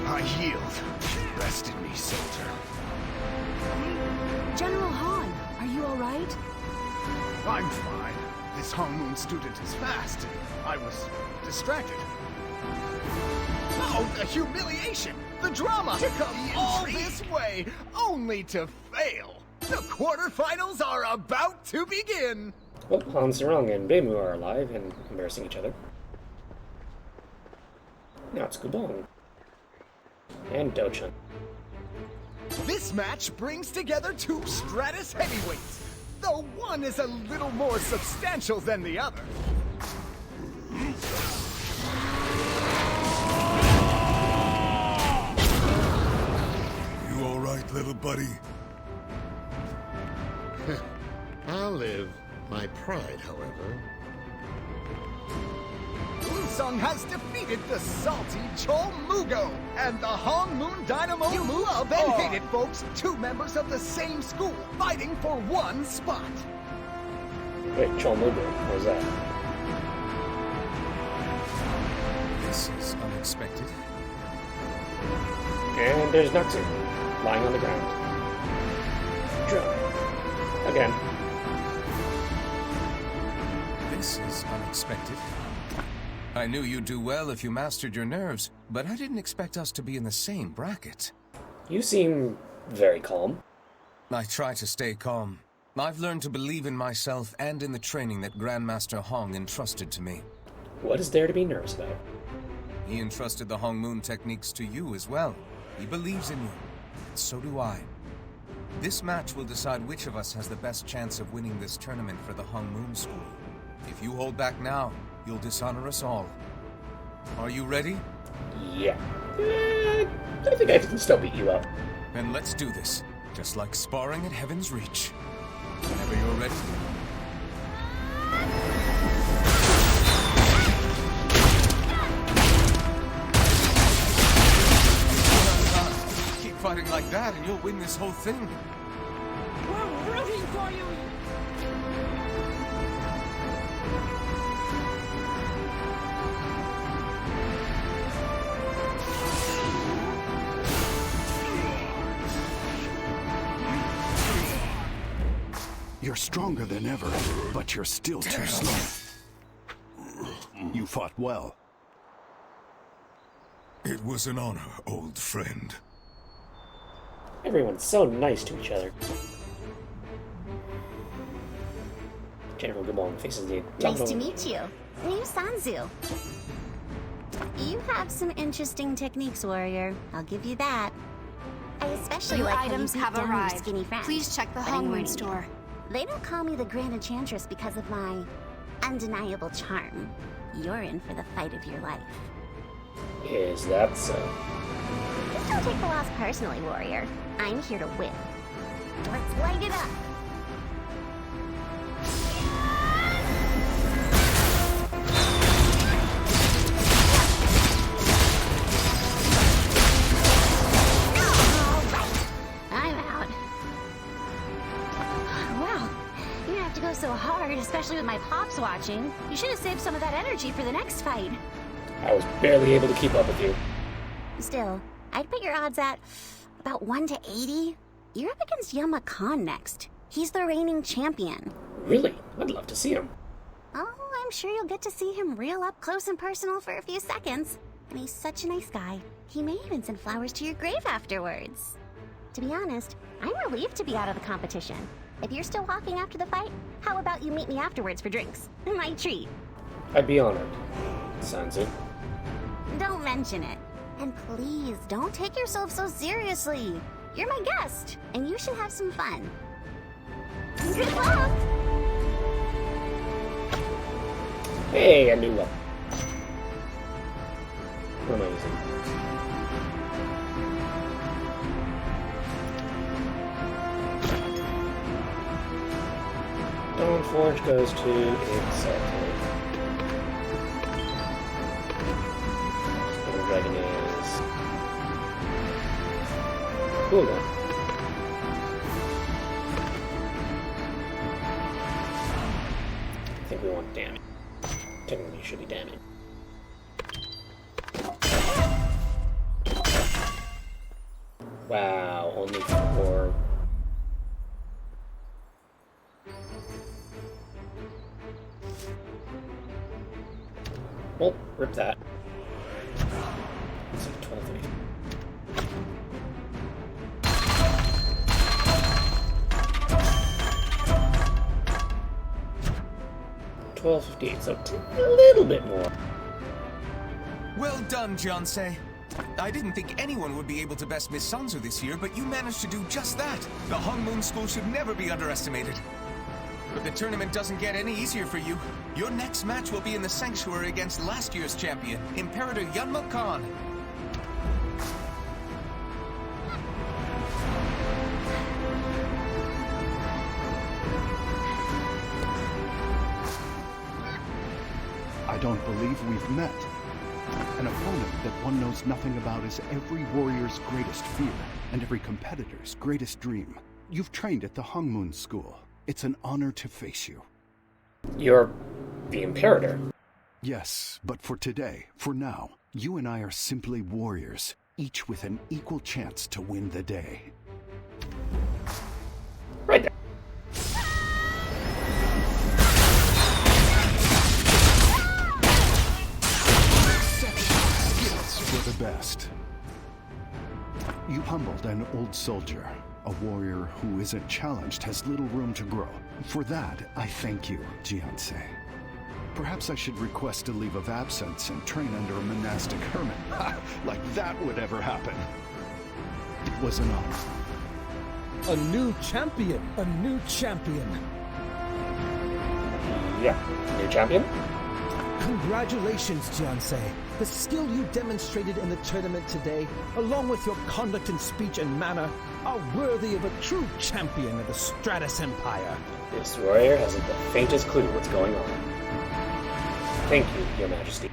I yield. Rest in me, soldier. General Han, are you all right? I'm fine. This Hong Moon student is fast, and I was distracted. Oh, the humiliation! The drama! To come all this way, only to fail! The quarterfinals are about to begin! Well, Han Sarong and Beimu are alive and embarrassing each other. Now it's Gubong. And Dochin. This match brings together two Stratus heavyweights, though one is a little more substantial than the other. You all right, little buddy? I'll live. My pride, however. Wusong has defeated the salty Chol Mugo, and the Hong Moon Dynamo love and hate it, folks. Two members of the same school fighting for one spot. Wait, Cholmugo, what was that? This is unexpected. And there's Nuxu, lying on the ground. Drunk. Again. This is unexpected. I knew you'd do well if you mastered your nerves, but I didn't expect us to be in the same bracket. You seem very calm. I try to stay calm. I've learned to believe in myself and in the training that Grandmaster Hong entrusted to me. What is there to be nervous about? He entrusted the Hong Moon techniques to you as well. He believes in you. And so do I. This match will decide which of us has the best chance of winning this tournament for the Hong Moon School. If you hold back now, you'll dishonor us all. Are you ready? Yeah. I think I can still beat you up. Then let's do this. Just like sparring at Heaven's Reach. Whenever you're ready. Keep fighting like that and you'll win this whole thing. We're rooting for you! You're stronger than ever, but you're still too slow. You fought well. It was an honor, old friend. Everyone's so nice to each other. General Gabon faces the Nice to meet you. New Sanzu. You have some interesting techniques, warrior. I'll give you that. I especially New like items how you have beat down your arrived. skinny friend. Please check the But I'm Hongmoon warning store. you. They don't call me the Grand Enchantress because of my undeniable charm. You're in for the fight of your life. Is that so? Just don't take the loss personally, warrior. I'm here to win. Let's light it up. So hard, especially with my pops watching. You should have saved some of that energy for the next fight. I was barely able to keep up with you. Still, I'd put your odds at about 1 to 80. You're up against Yama Khan next. He's the reigning champion. Really? I'd love to see him. Oh, I'm sure you'll get to see him real up close and personal for a few seconds. And he's such a nice guy. He may even send flowers to your grave afterwards. To be honest, I'm relieved to be out of the competition. If you're still walking after the fight, how about you meet me afterwards for drinks? My treat. I'd be honored. Sanzu. Don't mention it. And please, don't take yourself so seriously. You're my guest, and you should have some fun. Good luck! Hey, a new one. What am I using? Stone Forge goes to exactly. Stone Dragon is cool. I think we want damage. Technically, it should be damage. Wow, only 4. Well, rip that. Let's see, 12 3. $12.58, so a little bit more. Well done, Jiansei. I didn't think anyone would be able to best Miss Sanzu this year, but you managed to do just that. The Hongmoon School should never be underestimated. But the tournament doesn't get any easier for you. Your next match will be in the Sanctuary against last year's champion, Imperator Yunma Khan. I don't believe we've met. An opponent that one knows nothing about is every warrior's greatest fear, and every competitor's greatest dream. You've trained at the Hongmoon School. It's an honor to face you. You're the Imperator. Yes, but for today, for now, you and I are simply warriors, each with an equal chance to win the day. Right there. For the best. You humbled an old soldier. A warrior who isn't challenged has little room to grow. For that, I thank you, Jiansei. Perhaps I should request a leave of absence and train under a monastic hermit. Like that would ever happen. It was an honor. A new champion! A new champion! Yeah, new champion? Congratulations, Jiansei. The skill you demonstrated in the tournament today, along with your conduct and speech and manner, are worthy of a true champion of the Stratus Empire. This warrior hasn't the faintest clue what's going on. Thank you, Your Majesty.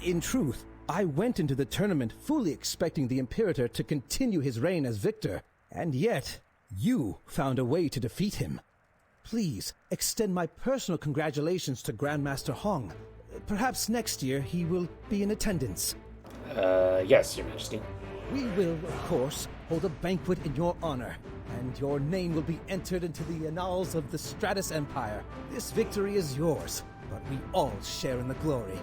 In truth, I went into the tournament fully expecting the Imperator to continue his reign as victor, and yet, you found a way to defeat him. Please, extend my personal congratulations to Grandmaster Hong. Perhaps next year he will be in attendance. Yes, Your Majesty. We will, of course, hold a banquet in your honor, and your name will be entered into the annals of the Stratus Empire. This victory is yours, but we all share in the glory.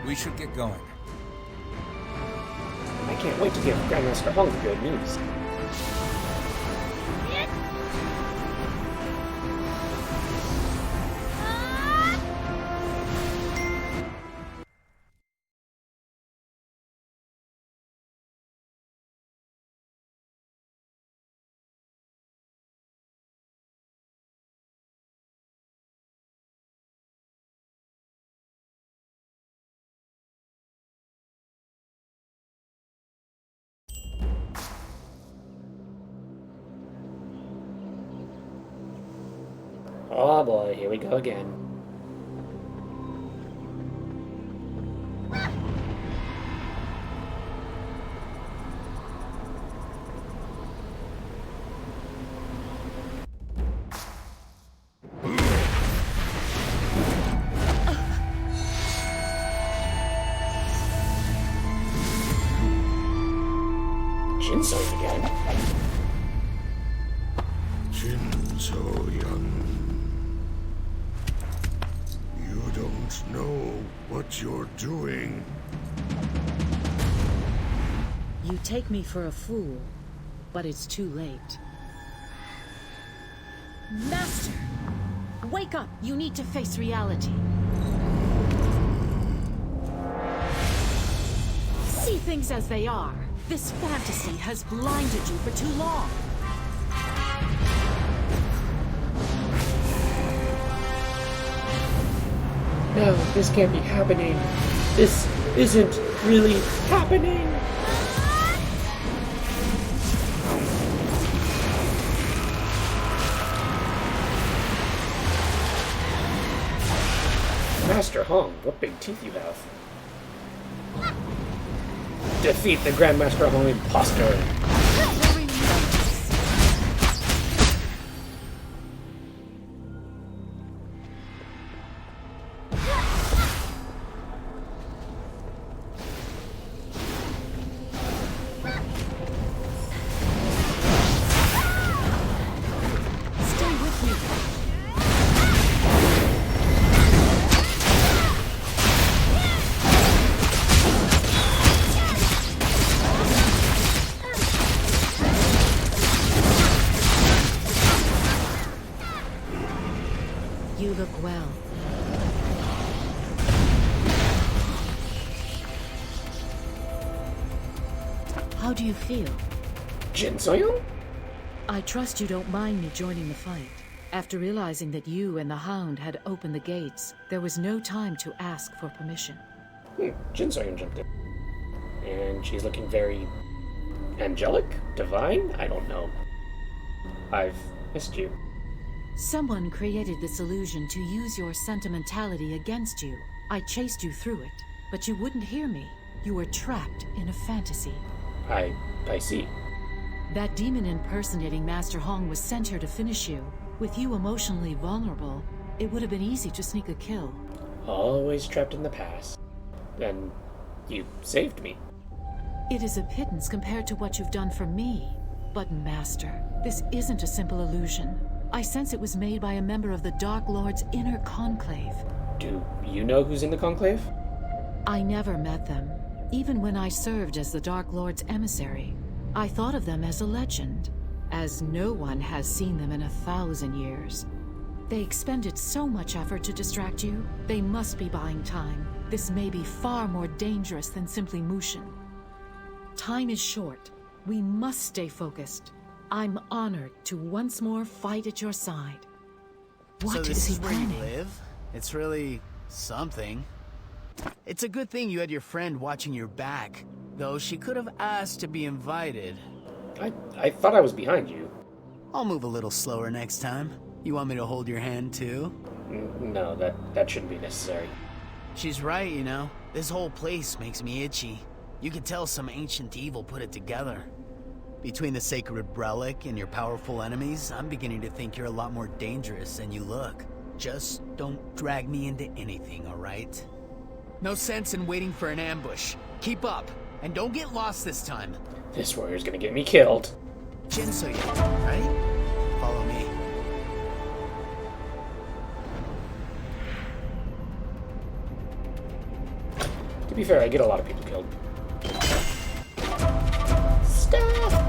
We should get going. I can't wait to give Grandmaster Hong the good news. Oh boy, here we go again. Jinsoy again. Jinsoy-young. You don't know what you're doing. You take me for a fool, but it's too late. Master! Wake up! You need to face reality. See things as they are. This fantasy has blinded you for too long. No, this can't be happening. This isn't really happening. Master Hong, what big teeth you have. Defeat the Grandmaster Hong imposter. You look well. How do you feel? Jinsoy? I trust you don't mind me joining the fight. After realizing that you and the Hound had opened the gates, there was no time to ask for permission. Jinsoy jumped in. And she's looking very angelic? Divine? I don't know. I've missed you. Someone created this illusion to use your sentimentality against you. I chased you through it, but you wouldn't hear me. You were trapped in a fantasy. I see. That demon impersonating Master Hong was sent here to finish you. With you emotionally vulnerable, it would have been easy to sneak a kill. Always trapped in the past. And you saved me. It is a pittance compared to what you've done for me. But Master, this isn't a simple illusion. I sense it was made by a member of the Dark Lord's inner conclave. Do you know who's in the conclave? I never met them. Even when I served as the Dark Lord's emissary, I thought of them as a legend, as no one has seen them in 1,000 years. They expended so much effort to distract you, they must be buying time. This may be far more dangerous than simply Mushin. Time is short. We must stay focused. I'm honored to once more fight at your side. What so is this he is where you planning? live? It's really something. It's a good thing you had your friend watching your back, though she could have asked to be invited. I thought I was behind you. I'll move a little slower next time. You want me to hold your hand too? No, that shouldn't be necessary. She's right, you know. This whole place makes me itchy. You could tell some ancient evil put it together. Between the sacred relic and your powerful enemies, I'm beginning to think you're a lot more dangerous than you look. Just don't drag me into anything, alright? No sense in waiting for an ambush. Keep up, and don't get lost this time. This warrior's gonna get me killed. Jinsoya, right? Follow me. To be fair, I get a lot of people killed. Stop!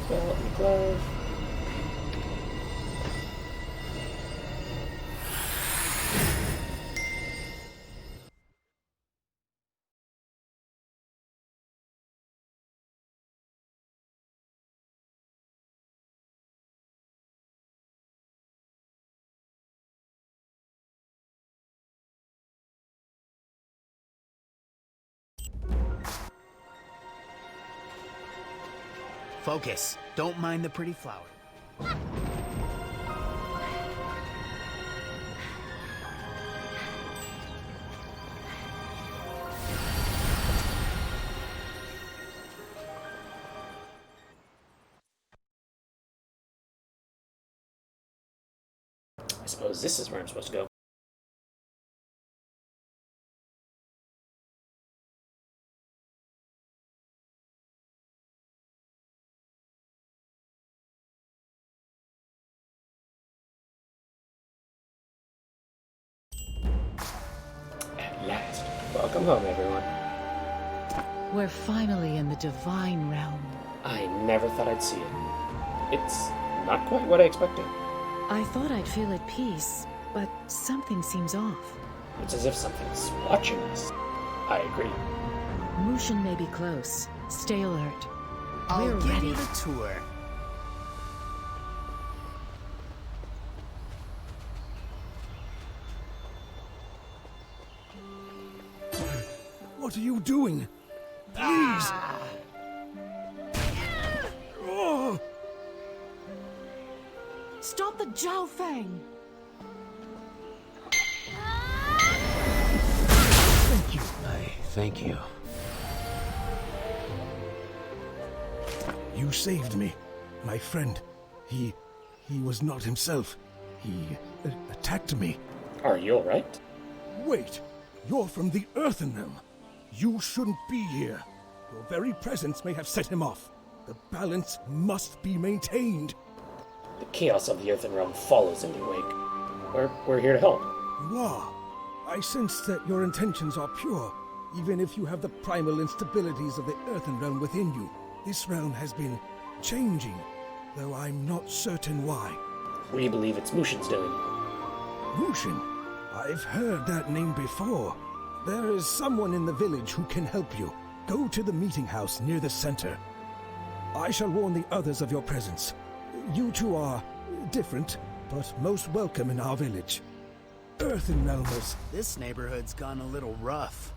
Belt and glove. Focus. Don't mind the pretty flower. I suppose this is where I'm supposed to go. At last. Welcome home, everyone. We're finally in the divine realm. I never thought I'd see it. It's not quite what I expected. I thought I'd feel at peace, but something seems off. It's as if something's watching us. I agree. Mushin may be close. Stay alert. I'll We're give ready. you the tour. What are you doing? Please! Oh! Stop the Jiao Fang! Thank you. Thank you. You saved me. My friend. He was not himself. He attacked me. Are you alright? Wait! You're from the Earthen Realm. You shouldn't be here. Your very presence may have set him off. The balance must be maintained. The chaos of the Earthen Realm follows in your wake. We're here to help. You are. I sense that your intentions are pure, even if you have the primal instabilities of the Earthen Realm within you. This realm has been changing, though I'm not certain why. We believe it's Mushin's doing. Mushin? I've heard that name before. There is someone in the village who can help you. Go to the meeting house near the center. I shall warn the others of your presence. You two are different, but most welcome in our village. Earthen Realmers. This neighborhood's gone a little rough.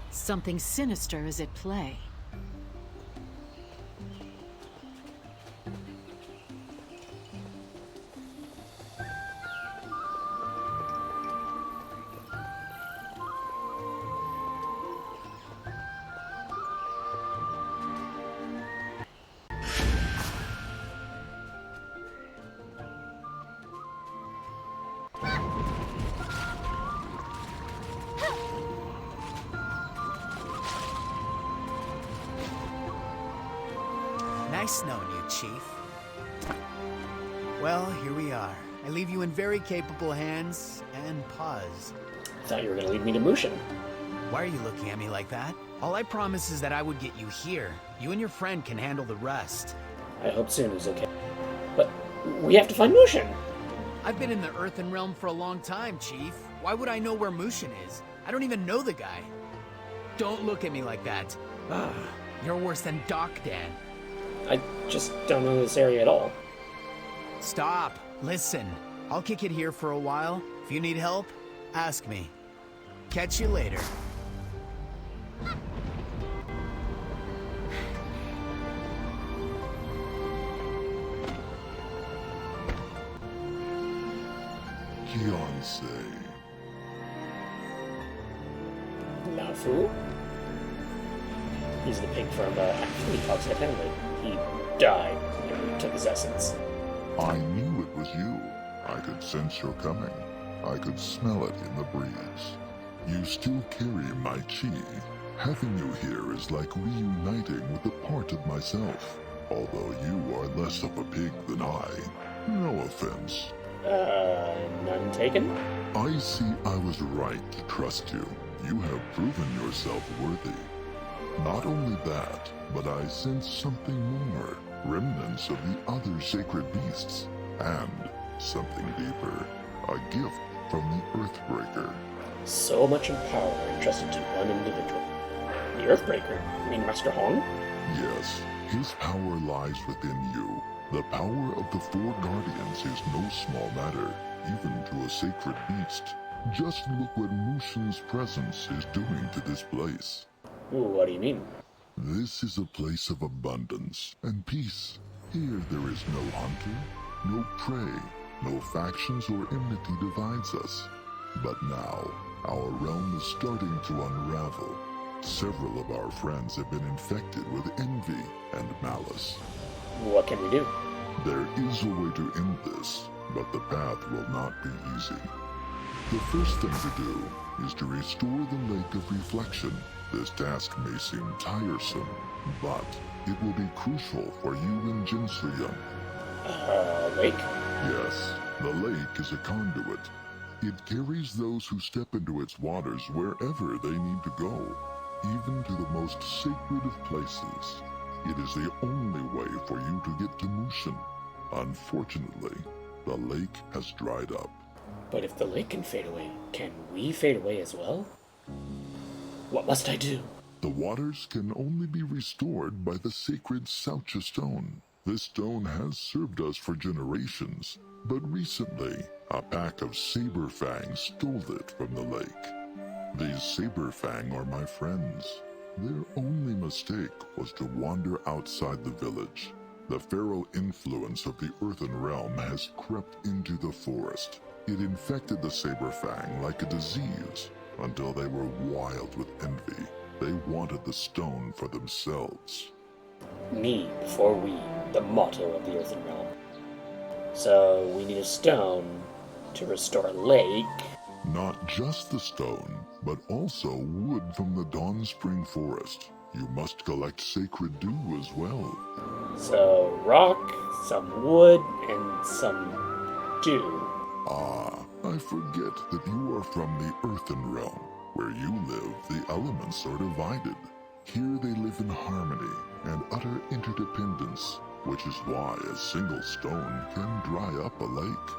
Something sinister is at play. Nice knowing you, Chief. Well, here we are. I leave you in very capable hands, and pause. I thought you were going to lead me to Mushin. Why are you looking at me like that? All I promised is that I would get you here. You and your friend can handle the rest. I hope soon is okay. But we have to find Mushin. I've been in the Earthen Realm for a long time, Chief. Why would I know where Mushin is? I don't even know the guy. Don't look at me like that. You're worse than Doc Dan. I just don't know this area at all. Stop. Listen. I'll kick it here for a while. If you need help, ask me. Catch you later. Fiancé. Lafu? He's the pig from Actually Toxic Henley. He died when he took his essence. I knew it was you. I could sense your coming. I could smell it in the breeze. You still carry my chi. Having you here is like reuniting with a part of myself. Although you are less of a pig than I. No offense. None taken? I see I was right to trust you. You have proven yourself worthy. Not only that, but I sense something more. Remnants of the other sacred beasts. And something deeper. A gift from the Earthbreaker. So much power entrusted to one individual. The Earthbreaker? You mean Master Hong? Yes, his power lies within you. The power of the Four Guardians is no small matter, even to a sacred beast. Just look what Mushin's presence is doing to this place. Ooh, what do you mean? This is a place of abundance and peace. Here there is no hunter, no prey, no factions or enmity divides us. But now, our realm is starting to unravel. Several of our friends have been infected with envy and malice. What can we do? There is a way to end this, but the path will not be easy. The first thing to do is to restore the Lake of Reflection. This task may seem tiresome, but it will be crucial for you and Jinsuyang. Lake? Yes, the lake is a conduit. It carries those who step into its waters wherever they need to go, even to the most sacred of places. It is the only way for you to get to Mushin. Unfortunately, the lake has dried up. But if the lake can fade away, can we fade away as well? What must I do? The waters can only be restored by the sacred Saucha stone. This stone has served us for generations, but recently, a pack of Saberfang stole it from the lake. These Saberfang are my friends. Their only mistake was to wander outside the village. The pharaoh influence of the Earthen Realm has crept into the forest. It infected the Saberfang like a disease until they were wild with envy. They wanted the stone for themselves. Me before we, the motto of the Earthen Realm. So we need a stone to restore a lake. Not just the stone, but also wood from the Dawn Spring Forest. You must collect sacred dew as well. So rock, some wood, and some dew. Ah, I forget that you are from the Earthen Realm. Where you live, the elements are divided. Here they live in harmony and utter interdependence, which is why a single stone can dry up a lake.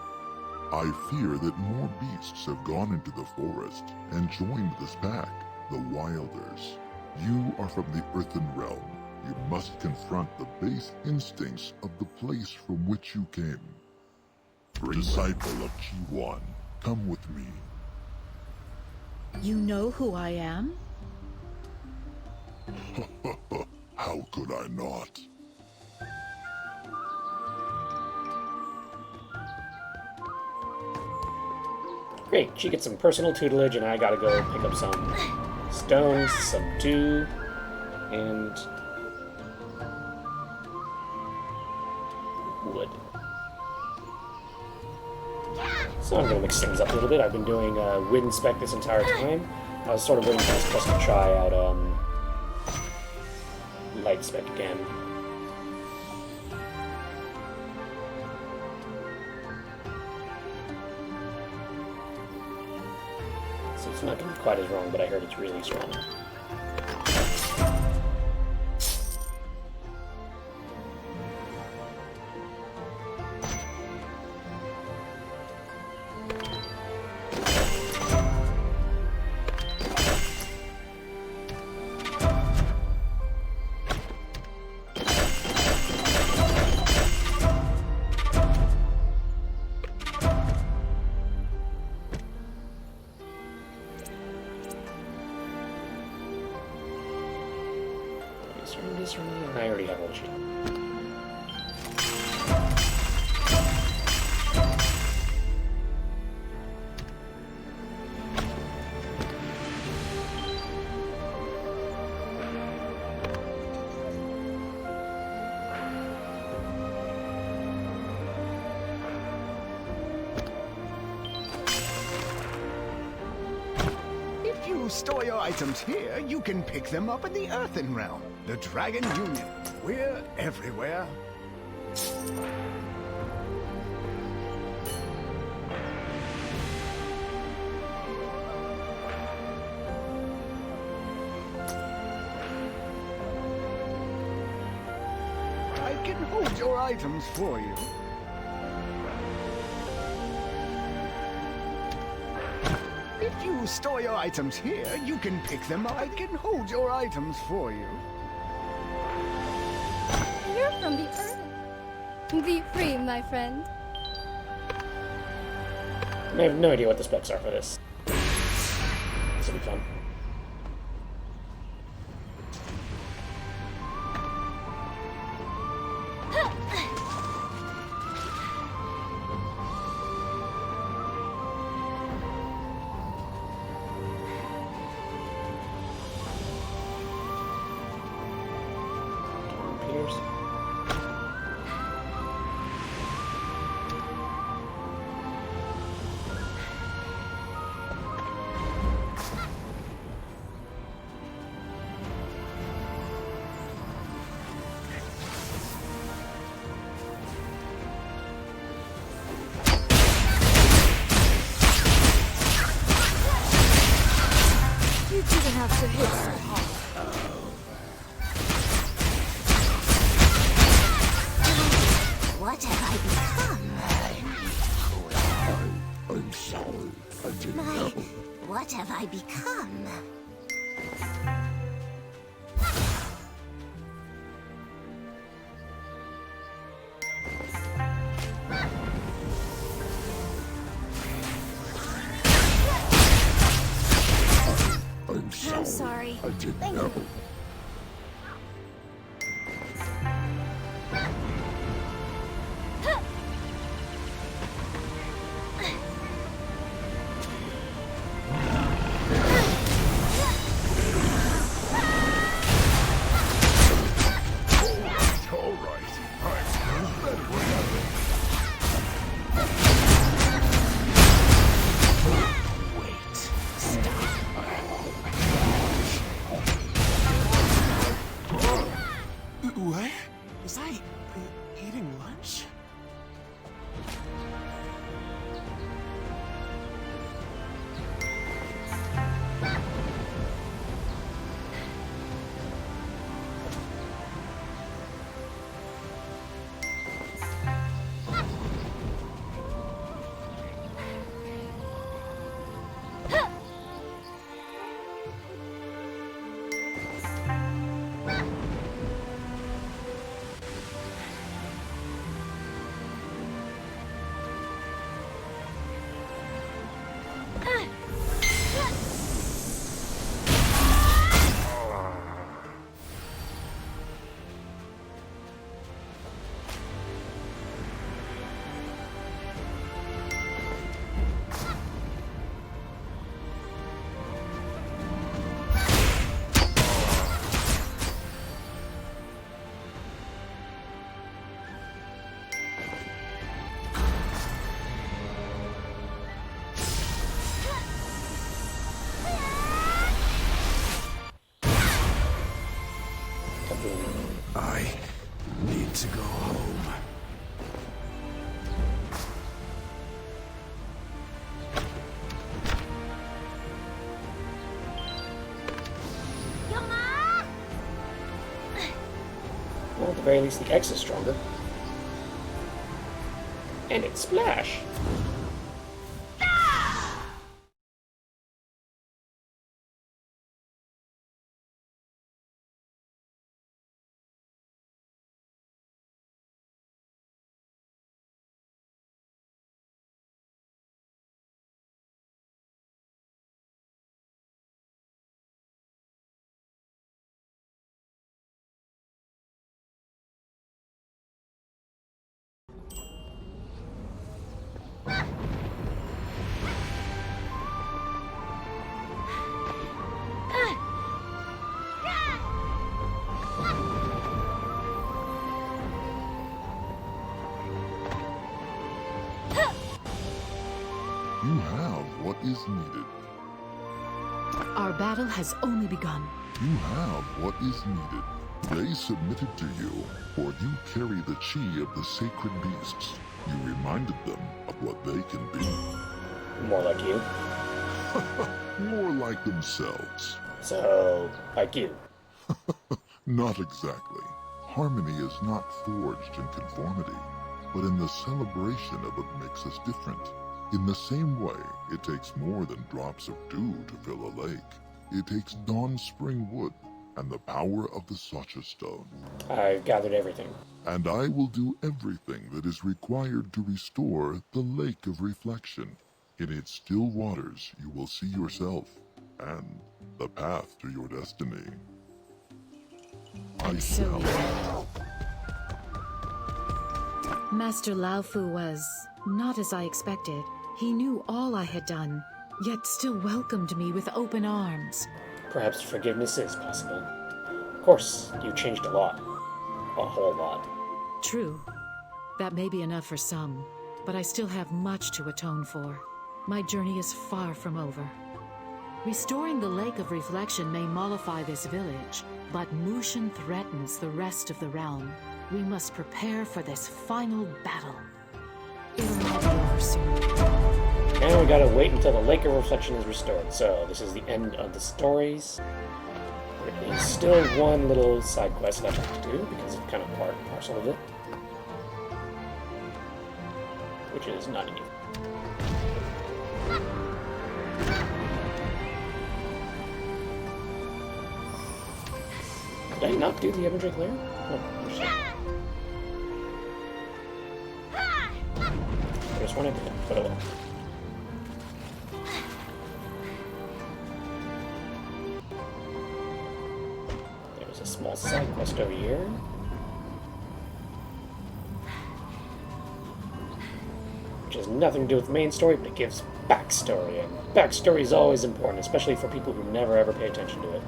I fear that more beasts have gone into the forest and joined this pack, the Wilders. You are from the Earthen Realm. You must confront the base instincts of the place from which you came. Disciple of Chi-Wan, come with me. You know who I am? How could I not? Great, she gets some personal tutelage and I gotta go pick up some stones, some dew, and wood. So I'm gonna mix things up a little bit. I've been doing wind spec this entire time. I was sort of waiting for this quest to try out light spec again. So it's It's not going to be quite as wrong, but I heard it's really strong. I already have all sheet. If you store your items here, you can pick them up in the Earthen Realm. The Dragon Union. We're everywhere. I can hold your items for you. If you store your items here, you can pick them up. I can hold your items for you. You're from the earth. Be free, my friend. I have no idea what the specs are for this. This will be fun. You didn't have to hit so hard. What have I become? I'm sorry. I didn't My, know. what have I become? I'm sorry. I didn't Thank know. you. All right. I'm better than ever. What? Was I eating lunch? I need to go home. Well, at the very least, the X is stronger. And it's Splash! You have what is needed. Our battle has only begun. You have what is needed. They submitted to you, for you carry the chi of the sacred beasts. You reminded them of what they can be. More like you. More like themselves. So, like you. Not exactly. Harmony is not forged in conformity, but in the celebration of what makes us different. In the same way, it takes more than drops of dew to fill a lake. It takes dawn spring wood and the power of the Sacha stone. I've gathered everything. And I will do everything that is required to restore the Lake of Reflection. In its still waters you will see yourself and the path to your destiny. I shall. Master Laofu was not as I expected. He knew all I had done, yet still welcomed me with open arms. Perhaps forgiveness is possible. Of course, you changed a lot. A whole lot. True. That may be enough for some, but I still have much to atone for. My journey is far from over. Restoring the Lake of Reflection may mollify this village, but Mushin threatens the rest of the realm. We must prepare for this final battle. It'll not be over soon. And we gotta wait until the Lake of Reflection is restored. So, this is the end of the stories. There is still one little side quest left to do, because it's kind of part and parcel of it. Which is not new. Did I not do the Evandric Lair? Oh, shit. There's one I did, but oh well. There's a small side quest over here. Which has nothing to do with the main story, but it gives backstory, and backstory is always important, especially for people who never ever pay attention to it.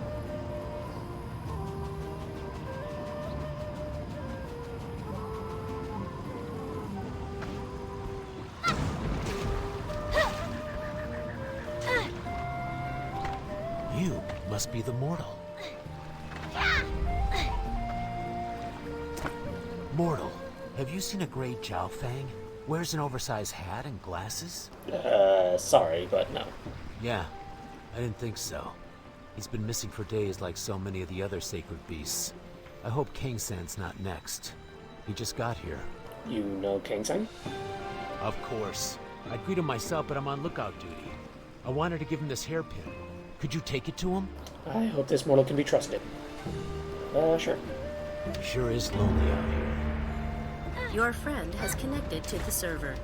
You must be the mortal. Mortal, have you seen a gray Jiao Fang? Wears an oversized hat and glasses? Sorry, but no. Yeah, I didn't think so. He's been missing for days like so many of the other sacred beasts. I hope King-san's not next. He just got here. You know King-san? Of course. I'd greet him myself, but I'm on lookout duty. I wanted to give him this hairpin. Could you take it to him? I hope this mortal can be trusted. Sure. Sure is lonely out here. Your friend has connected to the server.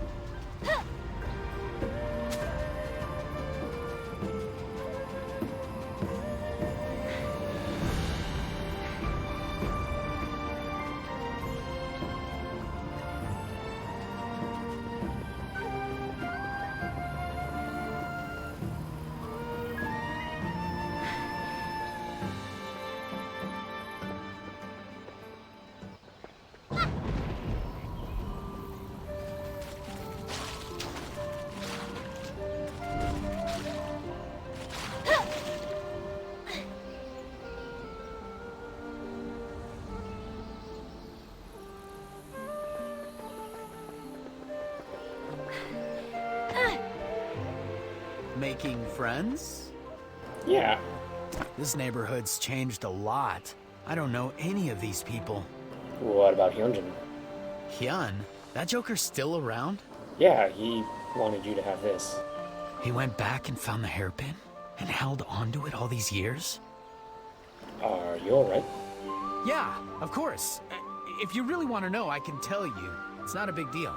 Making friends? Yeah. This neighborhood's changed a lot. I don't know any of these people. What about Hyunjin? Hyun? That joker's still around? Yeah, he wanted you to have this. He went back and found the hairpin? And held onto it all these years? Are you alright? Yeah, of course. If you really want to know, I can tell you. It's not a big deal.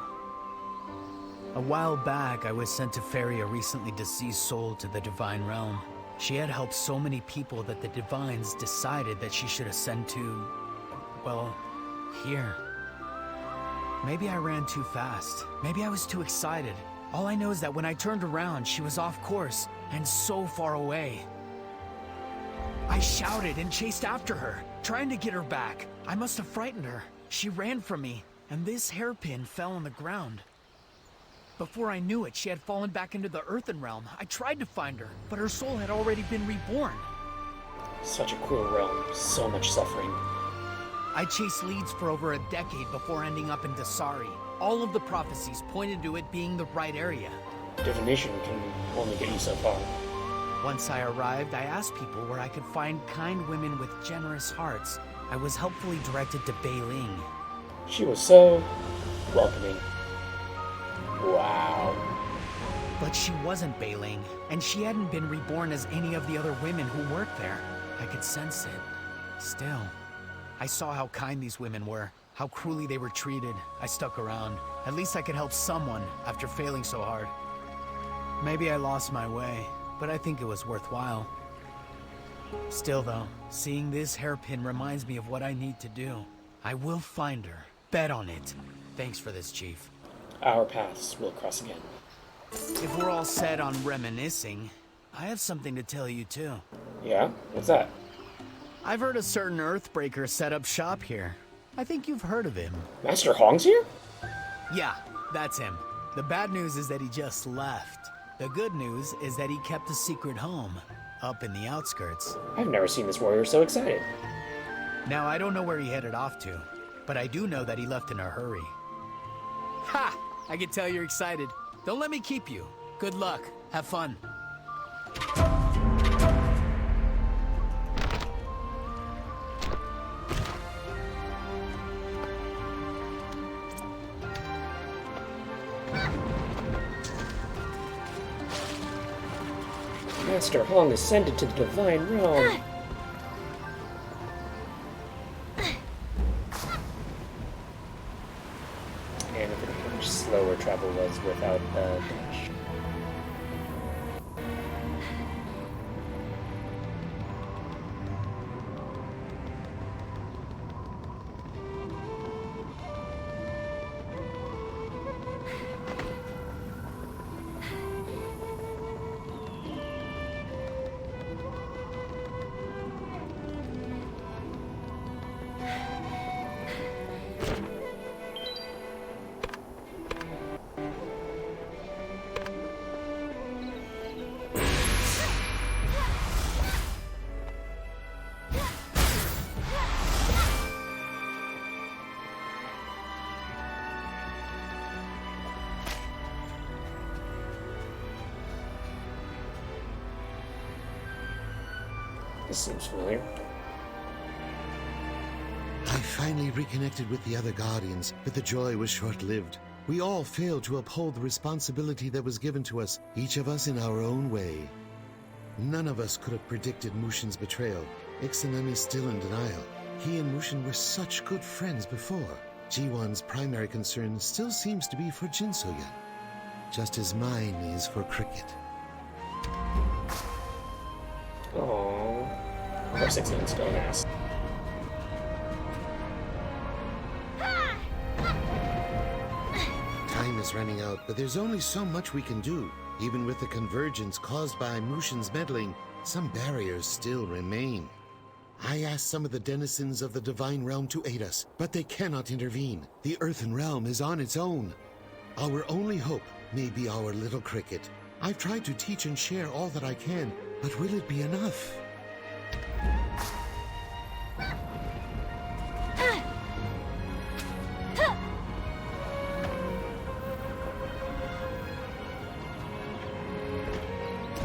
A while back, I was sent to ferry a recently deceased soul to the Divine Realm. She had helped so many people that the Divines decided that she should ascend to... well, here. Maybe I ran too fast. Maybe I was too excited. All I know is that when I turned around, she was off course and so far away. I shouted and chased after her, trying to get her back. I must have frightened her. She ran from me, and this hairpin fell on the ground. Before I knew it, she had fallen back into the Earthen Realm. I tried to find her, but her soul had already been reborn. Such a cruel realm, so much suffering. I chased leads for over a decade before ending up in Dasari. All of the prophecies pointed to it being the right area. Divination can only get you so far. Once I arrived, I asked people where I could find kind women with generous hearts. I was helpfully directed to Bei Ling. She was so welcoming. Wow. But she wasn't Bei Ling, and she hadn't been reborn as any of the other women who worked there. I could sense it. Still, I saw how kind these women were, how cruelly they were treated. I stuck around. At least I could help someone after failing so hard. Maybe I lost my way, but I think it was worthwhile. Still though, seeing this hairpin reminds me of what I need to do. I will find her. Bet on it. Thanks for this, Chief. Our paths will cross again. If we're all set on reminiscing, I have something to tell you too. Yeah? What's that? I've heard a certain Earthbreaker set up shop here. I think you've heard of him. Master Hong's here? Yeah, that's him. The bad news is that he just left. The good news is that he kept a secret home, up in the outskirts. I've never seen this warrior so excited. Now, I don't know where he headed off to, but I do know that he left in a hurry. Ha! I can tell you're excited. Don't let me keep you. Good luck. Have fun. Master Hong ascended to the Divine Realm. And look at how much slower travel was without the dash. This seems familiar. I finally reconnected with the other Guardians, but the joy was short-lived. We all failed to uphold the responsibility that was given to us, each of us in our own way. None of us could have predicted Mushin's betrayal. Ixanan is still in denial. He and Mushin were such good friends before. Jiwon's primary concern still seems to be for Jin So-yeon, just as mine is for Cricket. Aww. Of course, Ixanan's still an ass. Time is running out, but there's only so much we can do. Even with the convergence caused by Mushin's meddling, some barriers still remain. I asked some of the denizens of the Divine Realm to aid us, but they cannot intervene. The Earthen Realm is on its own. Our only hope may be our little Cricket. I've tried to teach and share all that I can, but will it be enough?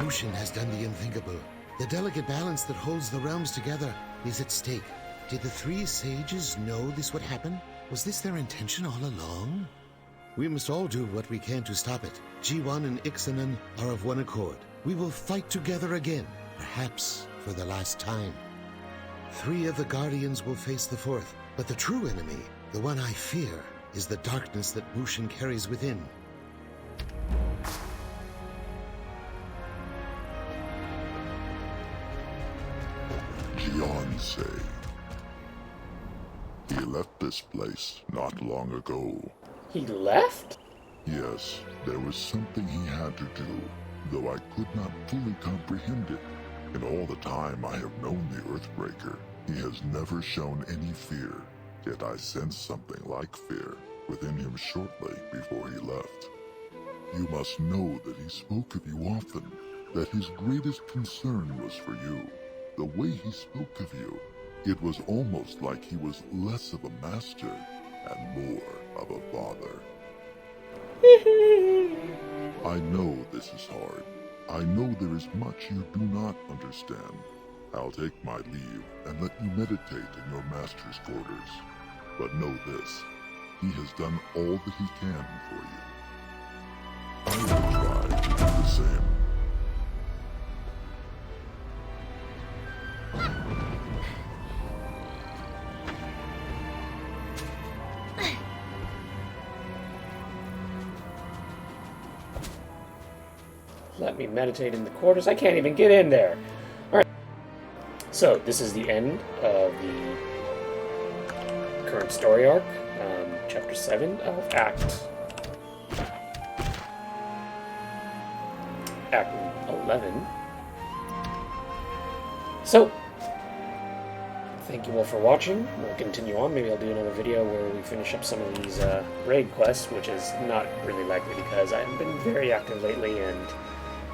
Mushin has done the unthinkable. The delicate balance that holds the realms together is at stake. Did the three sages know this would happen? Was this their intention all along? We must all do what we can to stop it. G1 and Ixanan are of one accord. We will fight together again, perhaps for the last time. 3 of the Guardians will face the 4th, but the true enemy, the one I fear, is the darkness that Mushin carries within. Jiansei. He left this place not long ago. He left? Yes, there was something he had to do, though I could not fully comprehend it. In all the time I have known the Earthbreaker, he has never shown any fear, yet I sensed something like fear within him shortly before he left. You must know that he spoke of you often, that his greatest concern was for you. The way he spoke of you, it was almost like he was less of a master and more of a father. I know this is hard. I know there is much you do not understand. I'll take my leave and let you meditate in your master's quarters. But know this, he has done all that he can for you. I will try to do the same. Let me meditate in the quarters. I can't even get in there. Alright. So, this is the end of the current story arc. Chapter 7 of Act 11. So, thank you all for watching. We'll continue on. Maybe I'll do another video where we finish up some of these raid quests, which is not really likely because I haven't been very active lately, and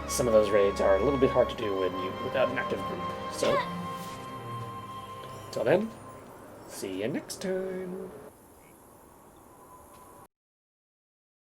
some of those raids are a little bit hard to do without an active group. So, until then, see you next time.